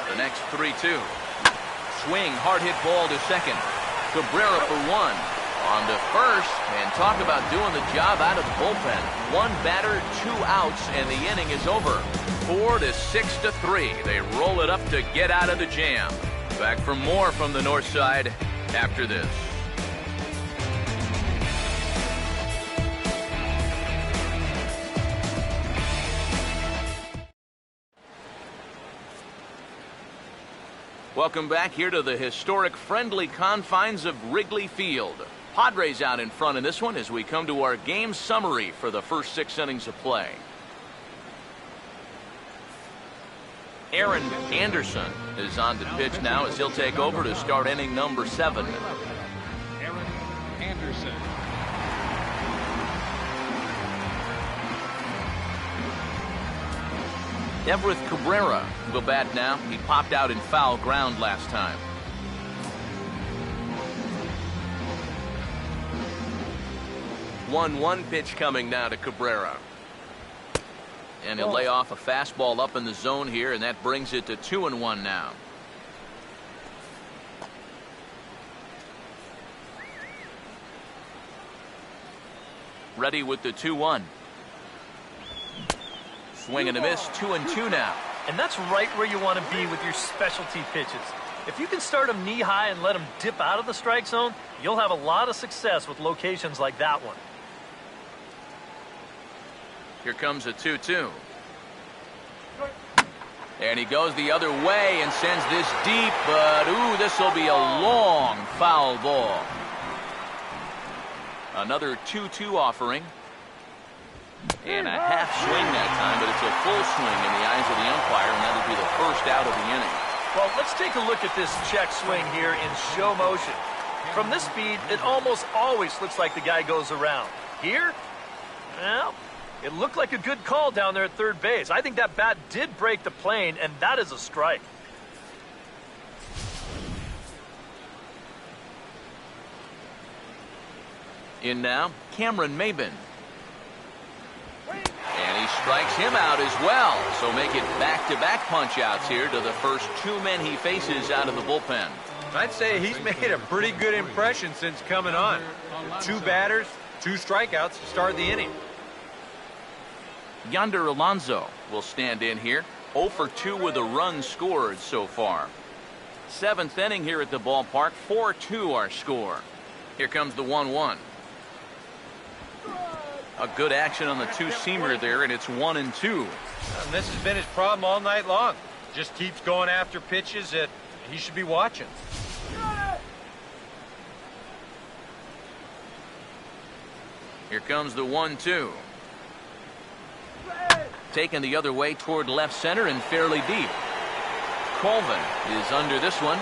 The next 3-2. Swing, hard hit ball to second. Cabrera for 1. On to first, and talk about doing the job out of the bullpen. 1 batter, 2 outs, and the inning is over. 4-6-3. They roll it up to get out of the jam. Back for more from the north side after this. Welcome back here to the historic friendly confines of Wrigley Field. Padres out in front in this one as we come to our game summary for the first 6 innings of play. Aaron Anderson is on the pitch now as he'll take over to start inning number 7. Aaron Anderson. Everett Cabrera will bat now. He popped out in foul ground last time. One pitch coming now to Cabrera. And he'll lay off a fastball up in the zone here, and that brings it to 2-1 now. Ready with the 2-1. Swing and a miss, 2-2 now. And that's right where you want to be with your specialty pitches. If you can start them knee high and let them dip out of the strike zone, you'll have a lot of success with locations like that one. Here comes a 2-2. And he goes the other way and sends this deep, but ooh, this will be a long foul ball. Another 2-2 offering. And a half swing that time, but it's a full swing in the eyes of the umpire, and that'll be the first out of the inning. Well, let's take a look at this check swing here in show motion. From this speed, it almost always looks like the guy goes around. Here, well, it looked like a good call down there at third base. I think that bat did break the plane, and that is a strike. In now, Cameron Maybin. And he strikes him out as well. So make it back-to-back punch-outs here to the first 2 men he faces out of the bullpen. I'd say he's made a pretty good impression since coming on. 2 batters, 2 strikeouts to start the inning. Yonder Alonso will stand in here. 0 for 2 with a run scored so far. 7th inning here at the ballpark. 4-2 our score. Here comes the 1-1. A good action on the two-seamer there, and it's 1-2. And this has been his problem all night long. Just keeps going after pitches that he should be watching. Here comes the 1-2. Taken the other way toward left center and fairly deep. Colvin is under this one,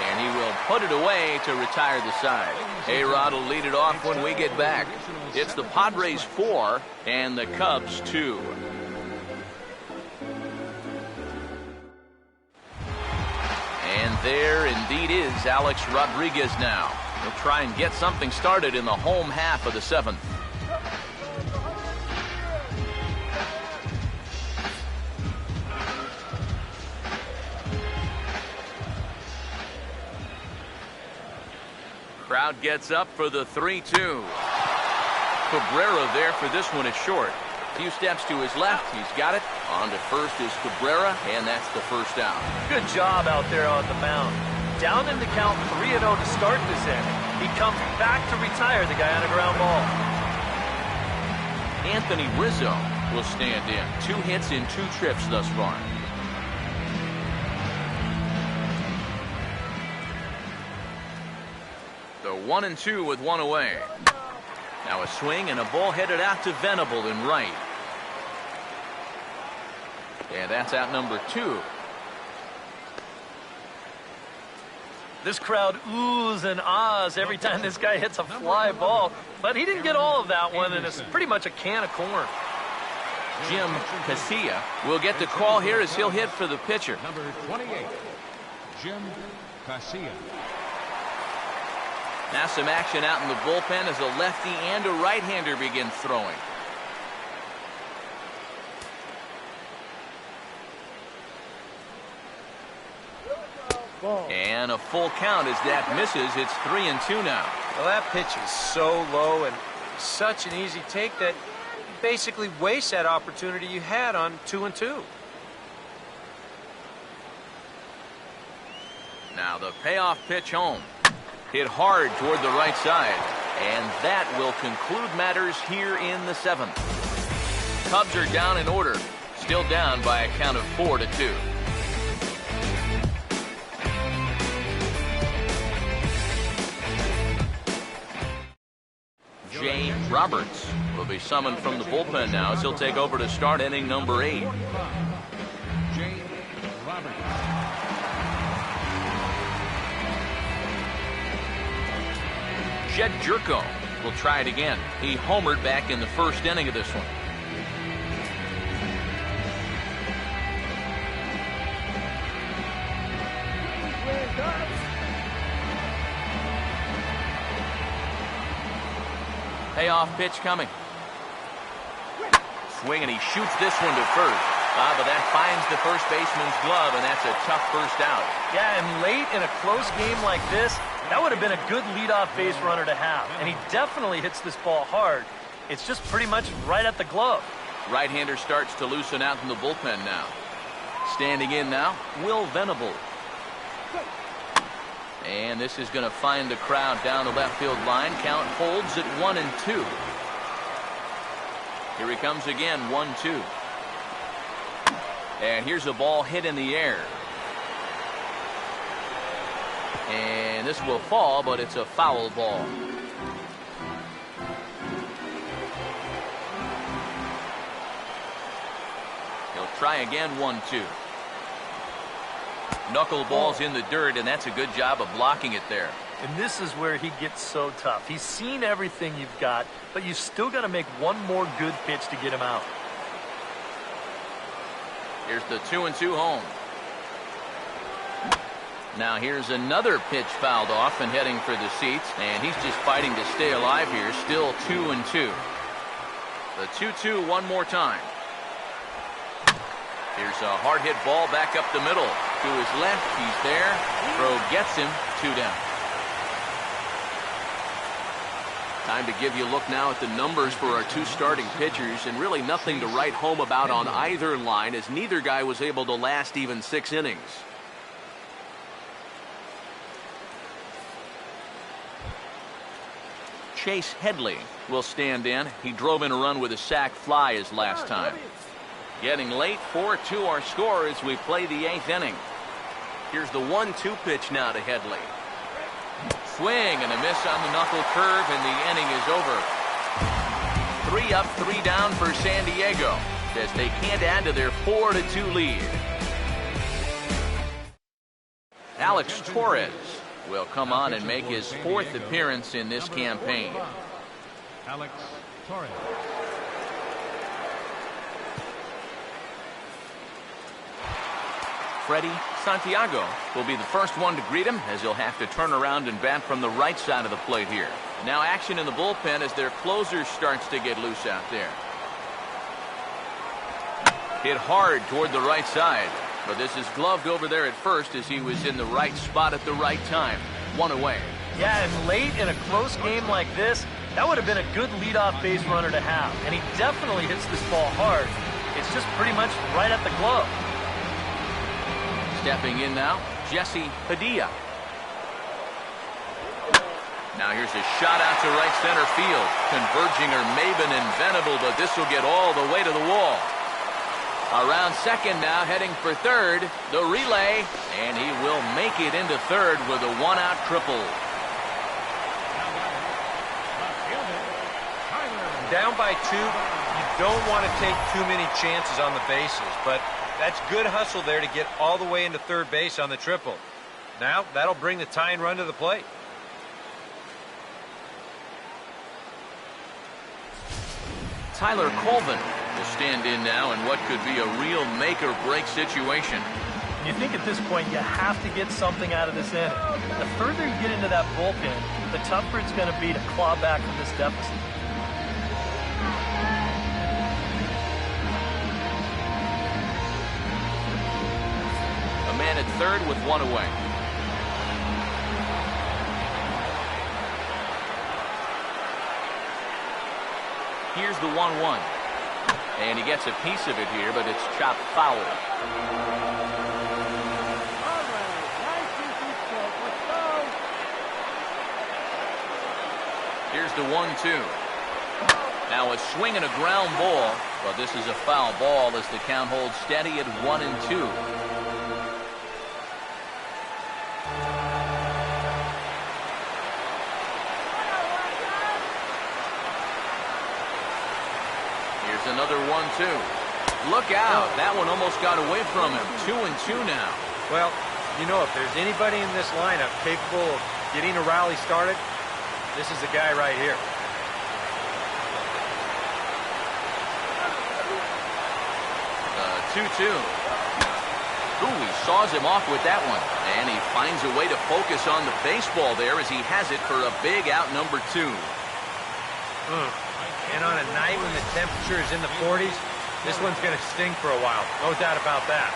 and he will put it away to retire the side. A-Rod will lead it off when we get back. It's the Padres 4 and the Cubs 2. And there indeed is Alex Rodriguez now. He'll try and get something started in the home half of the 7th. Crowd gets up for the 3-2. Cabrera there for this one. It's short. A few steps to his left. He's got it. On to first is Cabrera, and that's the first out. Good job out there on the mound. Down in the count 3-0 to start this inning. He comes back to retire the guy on a ground ball. Anthony Rizzo will stand in. 2 hits in 2 trips thus far. The 1-2 with 1 away. Now a swing and a ball headed out to Venable in right. And that's out number 2. This crowd oohs and ahs every time this guy hits a fly ball. But he didn't get all of that one, and it's pretty much a can of corn. Jim Casilla will get the call here as he'll hit for the pitcher. Number 28, Jim Casilla. Now some action out in the bullpen as a lefty and a right-hander begin throwing. And a full count as that misses. It's 3-2 now. Well, that pitch is so low and such an easy take that you basically waste that opportunity you had on 2-2. Now the payoff pitch home. Hit hard toward the right side. And that will conclude matters here in the 7th. Cubs are down in order. Still down by a count of 4-2. Jay Roberts will be summoned from the bullpen now as he'll take over to start inning number 8. Jay Roberts. Jed Jerko will try it again. He homered back in the first inning of this one. Payoff pitch coming. Swing, and he shoots this one to first. But that finds the first baseman's glove, and that's a tough first out. Yeah, and late in a close game like this, that would have been a good leadoff base runner to have. And he definitely hits this ball hard. It's just pretty much right at the glove. Right-hander starts to loosen out in the bullpen now. Standing in now, Will Venable. And this is going to find the crowd down the left field line. Count holds at 1-2. Here he comes again, 1-2. And here's a ball hit in the air. And this will fall, but it's a foul ball. He'll try again, 1-2. Knuckleballs in the dirt, and that's a good job of blocking it there. And this is where he gets so tough. He's seen everything you've got, but you've still got to make one more good pitch to get him out. Here's the 2-2 home. Now here's another pitch fouled off and heading for the seats, and he's just fighting to stay alive here. Still 2-2. The 2-2 one more time. Here's a hard hit ball back up the middle. To his left, he's there. Throw gets him, 2 down. Time to give you a look now at the numbers for our two starting pitchers, and really nothing to write home about on either line, as neither guy was able to last even 6 innings. Chase Headley will stand in. He drove in a run with a sac fly his last time. Getting late, 4-2 our score as we play the 8th inning. Here's the 1-2 pitch now to Headley. Swing and a miss on the knuckle curve, and the inning is over. 3 up, 3 down for San Diego, as they can't add to their 4-2 lead. Alex Torres will come on and make his 4th appearance in this campaign. Alex Torres. Freddie Santiago will be the first one to greet him, as he'll have to turn around and bat from the right side of the plate here. Now action in the bullpen as their closer starts to get loose out there. Hit hard toward the right side, but this is gloved over there at first as he was in the right spot at the right time. 1 away. Yeah, and late in a close game like this, that would have been a good leadoff base runner to have. And he definitely hits this ball hard. It's just pretty much right at the glove. Stepping in now, Jesse Padilla. Now here's a shot out to right center field. Converging are Maben and Venable, but this will get all the way to the wall. Around second now, heading for third. The relay, and he will make it into third with a 1-out triple. Down by 2, you don't want to take too many chances on the bases, but that's good hustle there to get all the way into third base on the triple. Now, that'll bring the tying run to the plate. Tyler Colvin will stand in now in what could be a real make-or-break situation. You think at this point you have to get something out of this inning. The further you get into that bullpen, the tougher it's going to be to claw back from this deficit. A man at third with 1 away. Here's the 1-1. And he gets a piece of it here, but it's chopped foul. All right, nice easy stroke. Let's go. Here's the 1-2. Now a swing and a ground ball, but this is a foul ball as the count holds steady at 1-2. Another 1-2. Look out. That one almost got away from him. 2-2 now. Well, you know, if there's anybody in this lineup capable of getting a rally started, this is the guy right here. 2-2. Ooh, he saws him off with that one. And he finds a way to focus on the baseball there as he has it for a big out number 2. And on a night when the temperature is in the 40s, this one's going to sting for a while. No doubt about that.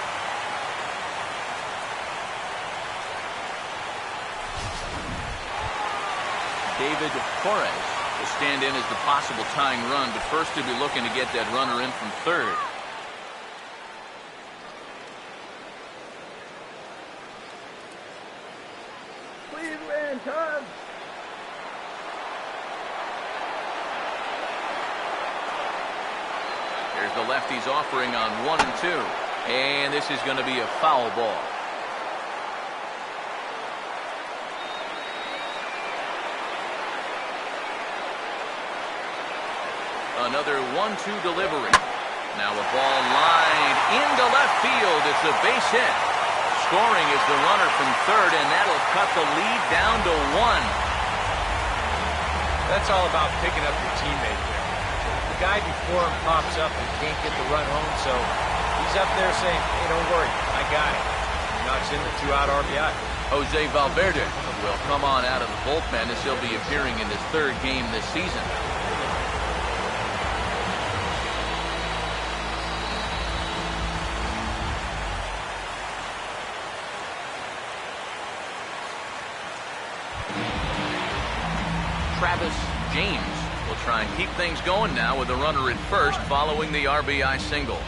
David Torres will stand in as the possible tying run, but first he'll be looking to get that runner in from third. Please win, Cubs. Here's the lefty's offering on 1-2. And this is going to be a foul ball. Another 1-2 delivery. Now a ball lined into left field. It's a base hit. Scoring is the runner from third, and that'll cut the lead down to 1. That's all about picking up your teammate there. The guy before him pops up and can't get the run home, so he's up there saying, hey, don't worry, I got it. He knocks in the 2-out RBI. Jose Valverde will come on out of the bullpen as he'll be appearing in his 3rd game this season. Travis James will try and keep things going now with a runner at first following the RBI single.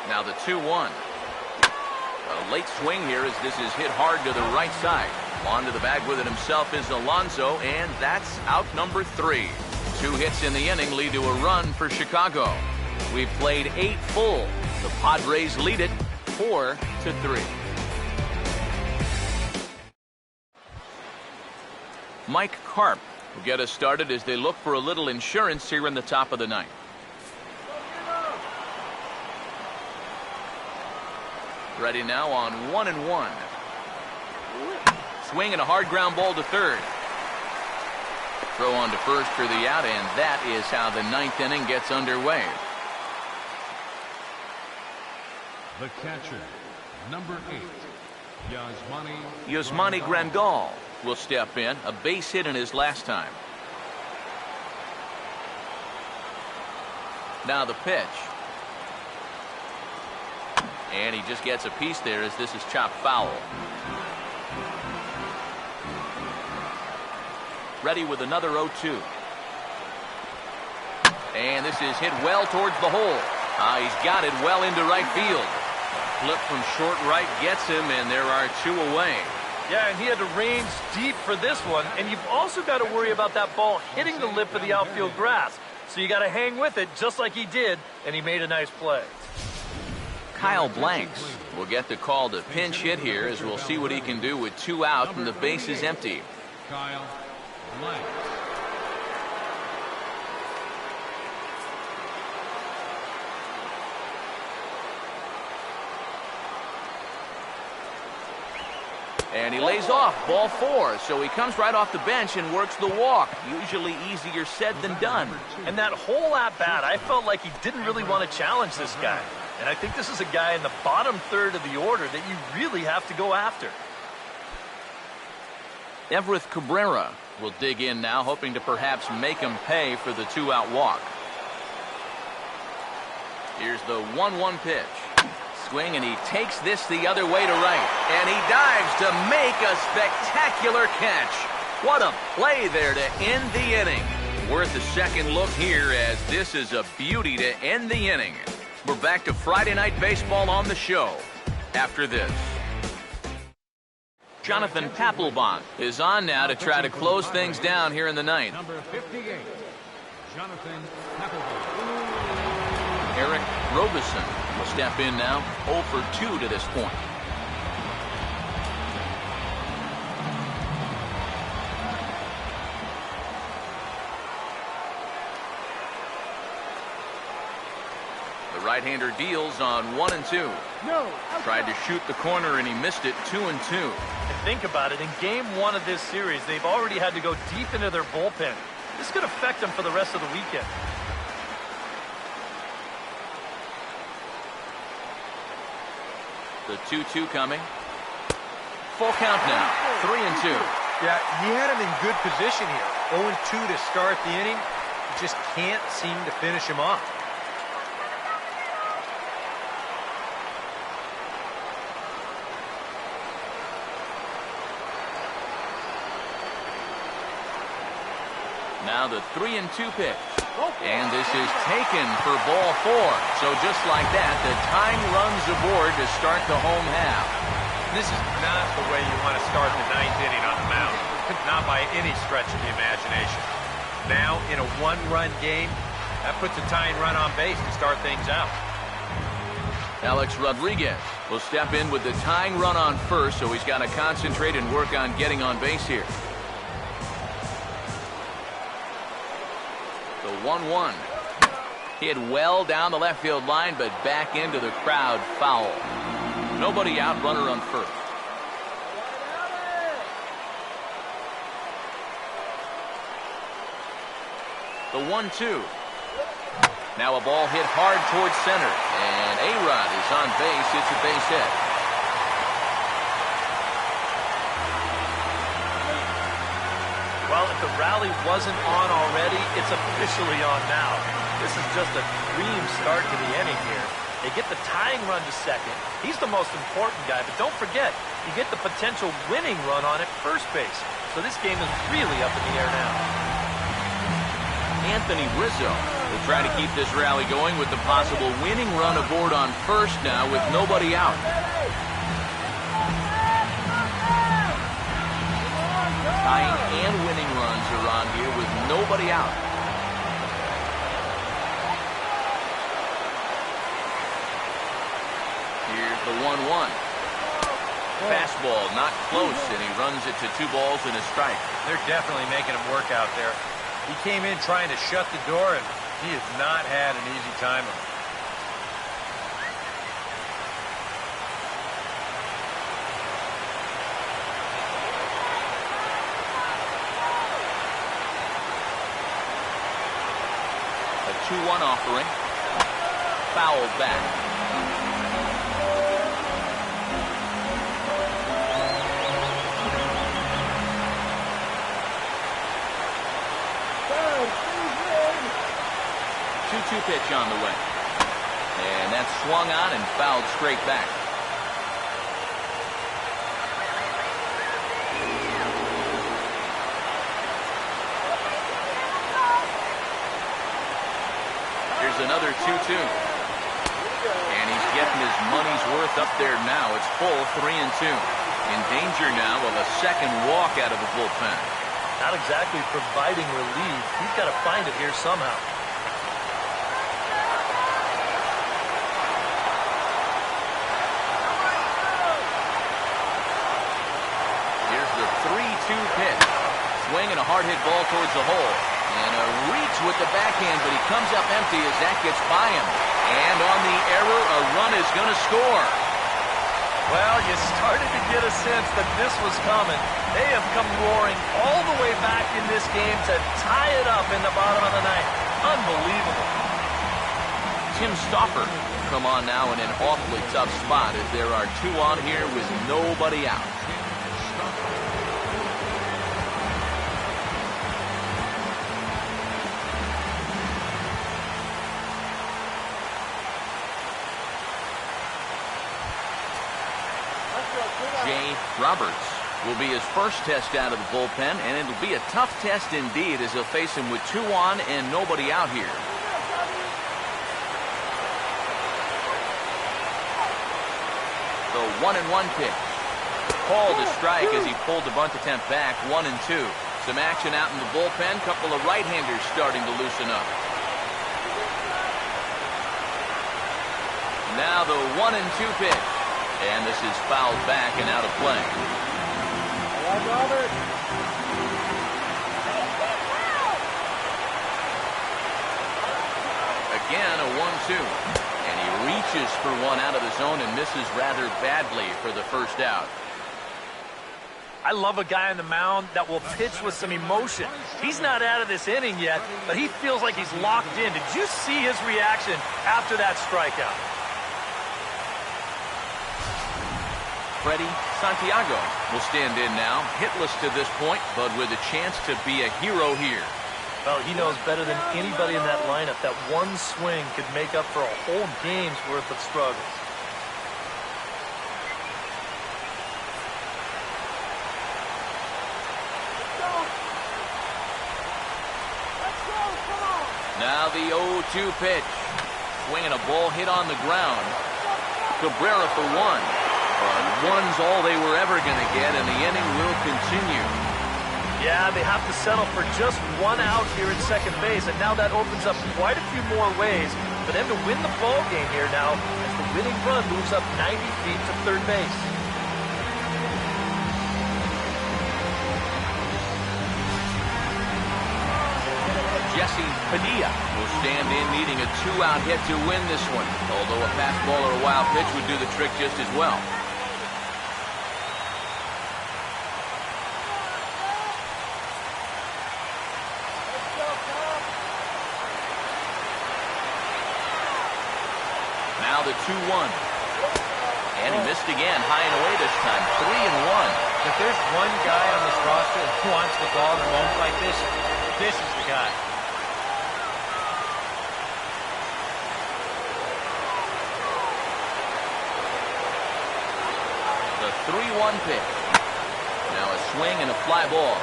Now the 2-1. A late swing here as this is hit hard to the right side. Onto the bag with it himself is Alonso, and that's out number 3. 2 hits in the inning lead to a run for Chicago. We've played 8 full. The Padres lead it 4-3. Mike Karp will get us started as they look for a little insurance here in the top of the ninth. Ready now on 1-1. Swing and a hard ground ball to third. Throw on to first for the out, and that is how the ninth inning gets underway. The catcher, number 8, Yasmani Grandal will step in, a base hit in his last time. Now the pitch. And he just gets a piece there as this is chopped foul. Ready with another 0-2. And this is hit well towards the hole. He's got it well into right field. Flip from short right gets him, and there are 2 away. Yeah, and he had to range deep for this one, and you've also got to worry about that ball hitting the lip of the outfield grass. So you got to hang with it just like he did, and he made a nice play. Kyle Blanks will get the call to pinch hit here as we'll see what he can do with 2 out and the base is empty. Kyle Blanks. And he lays off, ball 4, so he comes right off the bench and works the walk. Usually easier said than done. And that whole at-bat, I felt like he didn't really want to challenge this guy. And I think this is a guy in the bottom third of the order that you really have to go after. Everett Cabrera will dig in now, hoping to perhaps make him pay for the 2-out walk. Here's the 1-1 pitch. Swing, and he takes this the other way to right. And he dives to make a spectacular catch. What a play there to end the inning. Worth a second look here as this is a beauty to end the inning. We're back to Friday Night Baseball on the show after this. Jonathan Papelbon is on now to try to close things down here in the ninth. Number 58, Jonathan Papelbon. Eric Robeson will step in now, 0 for 2 to this point. The right-hander deals on 1-2. Tried to shoot the corner and he missed it. 2-2. And think about it, in game 1 of this series, they've already had to go deep into their bullpen. This could affect them for the rest of the weekend. The 2-2 coming. Full count now. 3-2. Yeah, he had him in good position here. 0-2 to start the inning. He just can't seem to finish him off. Now the 3-2 pitch. And this is taken for ball 4. So just like that, the tying runs aboard to start the home half. This is not the way you want to start the 9th inning on the mound. Not by any stretch of the imagination. Now, in a 1-run game, that puts a tying run on base to start things out. Alex Rodriguez will step in with the tying run on first, so he's got to concentrate and work on getting on base here. The 1-1. Hit well down the left field line, but back into the crowd, foul. Nobody out, runner on first. The 1-2. Now a ball hit hard towards center, and A-Rod is on base. It's a base hit. Well, if the rally wasn't on already, it's officially on now. This is just a dream start to the inning here. They get the tying run to second. He's the most important guy, but don't forget, you get the potential winning run on at first base. So this game is really up in the air now. Anthony Rizzo will try to keep this rally going with the possible winning run aboard on first now with nobody out. Tying and winning runs are on here with nobody out. Here's the 1-1. Fastball not close, and he runs it to 2 balls and a strike. They're definitely making him work out there. He came in trying to shut the door, and he has not had an easy time of it. A 2-1 offering. Foul back. Two pitch on the way. And that's swung on and fouled straight back. Here's another 2-2. And he's getting his money's worth up there now. It's full 3-2. In danger now of a second walk out of the bullpen. Not exactly providing relief. He's got to find it here somehow. Pitch. Swing and a hard hit ball towards the hole. And a reach with the backhand, but he comes up empty as that gets by him. And on the error, a run is going to score. Well, you started to get a sense that this was coming. They have come roaring all the way back in this game to tie it up in the bottom of the ninth. Unbelievable. Tim Stoffer come on now in an awfully tough spot as there are 2 on here with nobody out. Jay Roberts will be his first test out of the bullpen, and it'll be a tough test indeed as he'll face him with 2 on and nobody out here. The 1-1 pitch. Called a strike as he pulled the bunt attempt back. 1-2. Some action out in the bullpen. Couple of right-handers starting to loosen up. Now the 1-2 pitch. And this is fouled back and out of play. Again, a 1-2. And he reaches for one out of the zone and misses rather badly for the first out. I love a guy on the mound that will pitch with some emotion. He's not out of this inning yet, but he feels like he's locked in. Did you see his reaction after that strikeout? Freddie Santiago will stand in now, hitless to this point, but with a chance to be a hero here. Well, he knows better than anybody in that lineup that one swing could make up for a whole game's worth of struggles. Now the 0-2 pitch. Swinging a ball hit on the ground. Cabrera for 1. But one's all they were ever going to get, and the inning will continue. Yeah, they have to settle for just 1 out here at second base, and now that opens up quite a few more ways for them to win the ball game here now as the winning run moves up 90 feet to third base. Jesse Padilla will stand in needing a 2-out hit to win this one, although a fastball or a wild pitch would do the trick just as well. Now the 2-1. And he missed again, high and away this time, 3-1. If there's one guy on this roster who wants the ball in a moment like this, this is the guy. 3-1 pitch. Now a swing and a fly ball.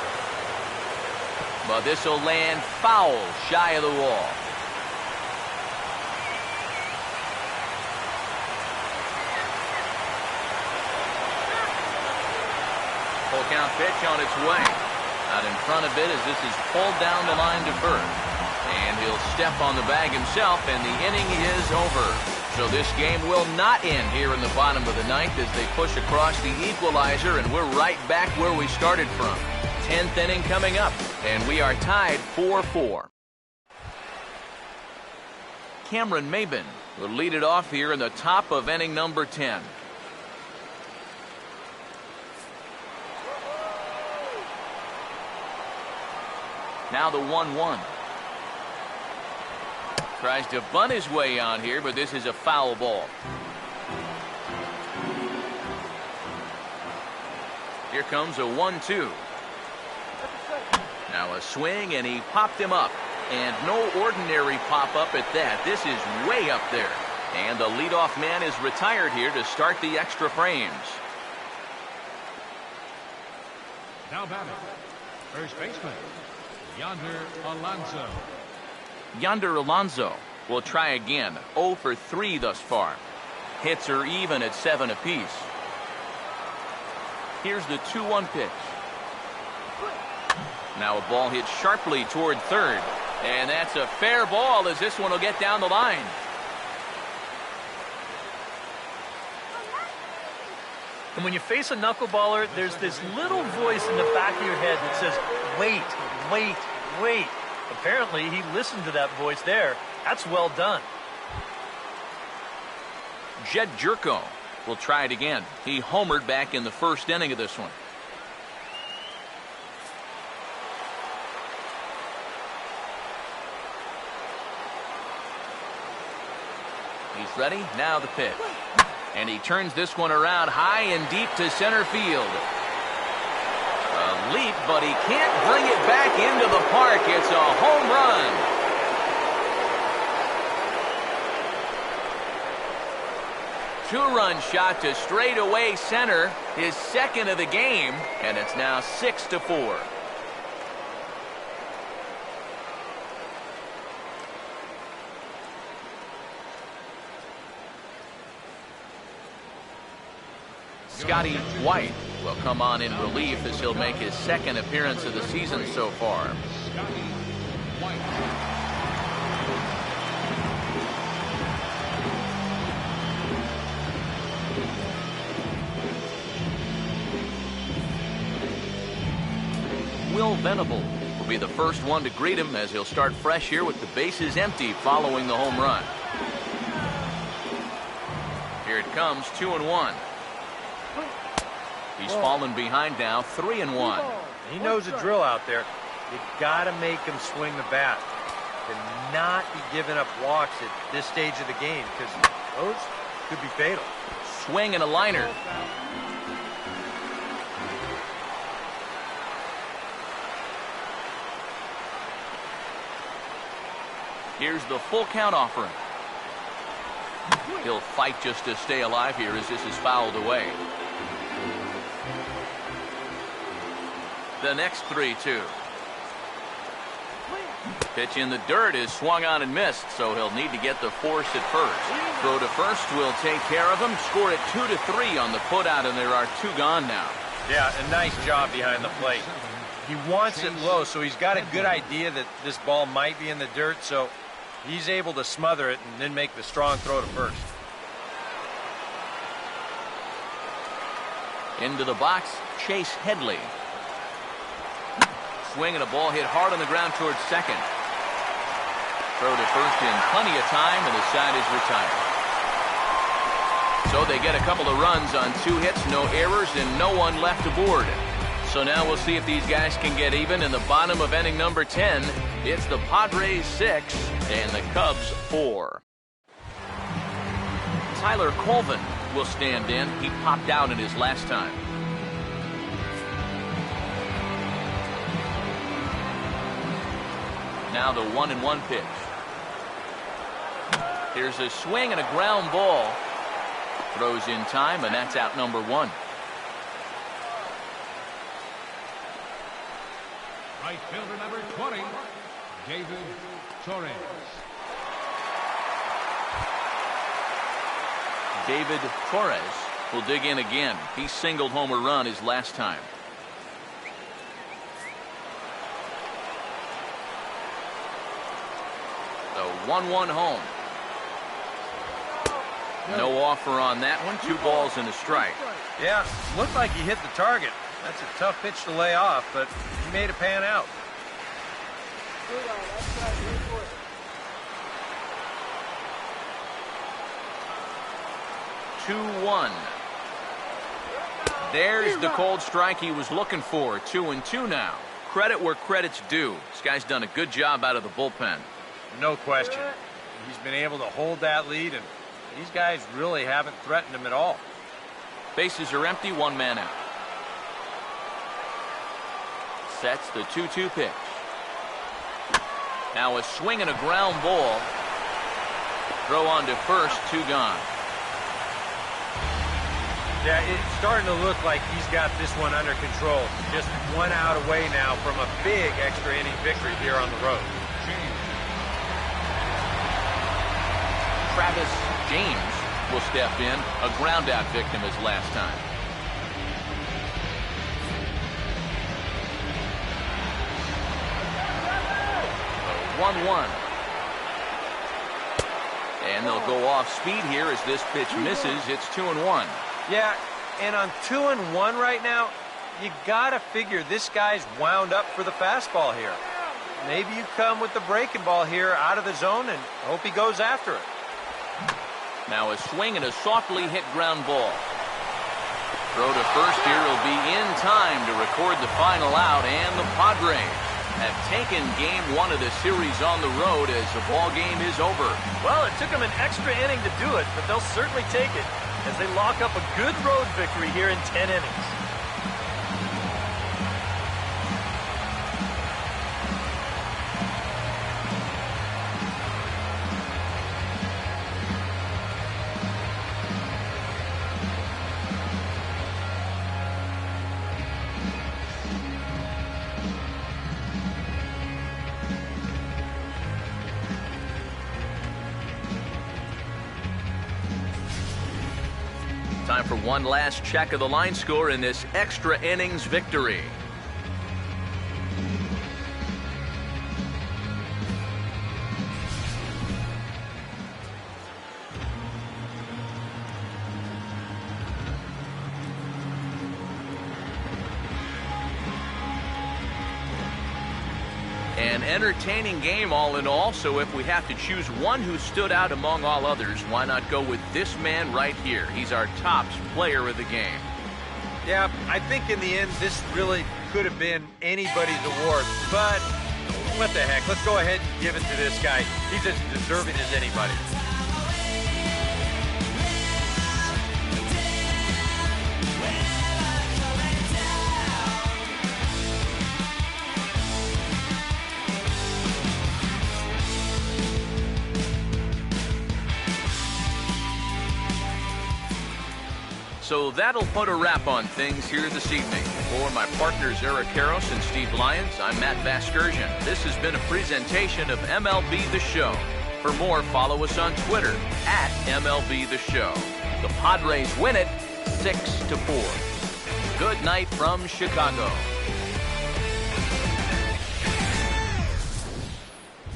But this will land foul shy of the wall. Full count pitch on its way. Out in front of it as this is pulled down the line to first. And he'll step on the bag himself, and the inning is over. So this game will not end here in the bottom of the ninth as they push across the equalizer, and we're right back where we started from. 10th inning coming up, and we are tied 4-4. Cameron Maben will lead it off here in the top of inning number 10. Now the 1-1. Tries to bunt his way on here, but this is a foul ball. Here comes a 1-2. Now a swing, and he popped him up. And no ordinary pop-up at that. This is way up there. And the leadoff man is retired here to start the extra frames. Now batting, first baseman, Yonder Alonso. Yonder Alonso will try again. 0 for 3 thus far. Hits are even at 7 apiece. Here's the 2-1 pitch. Now a ball hit sharply toward third. And that's a fair ball as this one will get down the line. And when you face a knuckleballer, there's this little voice in the back of your head that says, wait, wait, wait. Apparently, he listened to that voice there. That's well done. Jed Jerko will try it again. He homered back in the first inning of this one. He's ready. Now the pitch. And he turns this one around high and deep to center field. A leap, but he can't bring it back into the park. It's a home run. Two-run shot to straightaway center, his second of the game, and it's now 6-4. Scotty White will come on in relief as he'll make his second appearance of the season so far. Scotty White. Will Venable will be the first one to greet him as he'll start fresh here with the bases empty following the home run. Here it comes, 2-1. He's fallen behind now, 3-1. He knows the drill out there. You got to make him swing the bat. And not be giving up walks at this stage of the game, because those could be fatal. Swing and a liner. Here's the full count offering. He'll fight just to stay alive here as this is fouled away. The next 3-2. Pitch in the dirt is swung on and missed, so he'll need to get the force at first. Throw to first will take care of him. Score it 2-3 on the putout, and there are 2 gone now. Yeah, a nice job behind the plate. He wants it low, so he's got a good idea that this ball might be in the dirt, so he's able to smother it and then make the strong throw to first. Into the box, Chase Headley. Swing and a ball hit hard on the ground towards second. Throw to first in plenty of time, and the side is retired. So they get a couple of runs on 2 hits, no errors, and no one left aboard. So now we'll see if these guys can get even in the bottom of inning number 10. It's the Padres 6 and the Cubs 4. Tyler Colvin will stand in. He popped out in his last time. Now the 1-1 pitch. Here's a swing and a ground ball. Throws in time, and that's out number 1. Right fielder number 20, David Torres. David Torres will dig in again. He singled home a run his last time. The 1-1 home. No offer on that one. 2 balls and a strike. Yeah, looked like he hit the target. That's a tough pitch to lay off, but he made it pan out. 2-1. There's the cold strike he was looking for. 2-2 now. Credit where credit's due. This guy's done a good job out of the bullpen. No question. He's been able to hold that lead, and these guys really haven't threatened him at all. Bases are empty, 1 man out. Sets the 2-2 pitch. Now a swing and a ground ball. Throw on to first, 2 gone. Yeah, it's starting to look like he's got this one under control. Just 1 out away now from a big extra inning victory here on the road. Travis James will step in, a ground out victim his last time. So 1-1. And they'll go off speed here as this pitch misses. It's 2-1. Yeah, and on 2-1 right now, you gotta figure this guy's wound up for the fastball here. Maybe you come with the breaking ball here out of the zone and hope he goes after it. Now a swing and a softly hit ground ball. Throw to first here will be in time to record the final out, and the Padres have taken game 1 of the series on the road as the ball game is over. Well, it took them an extra inning to do it, but they'll certainly take it as they lock up a good road victory here in 10 innings. Time for one last check of the line score in this extra innings victory. An entertaining game all in all, so if we have to choose one who stood out among all others, why not go with this man right here? He's our top player of the game. Yeah, I think in the end this really could have been anybody's award, but what the heck, let's go ahead and give it to this guy. He's as deserving as anybody. So that'll put a wrap on things here this evening. For my partners Eric Karros and Steve Lyons, I'm Matt Vasgersian. This has been a presentation of MLB The Show. For more, follow us on Twitter at MLB The Show. The Padres win it 6-4. Good night from Chicago.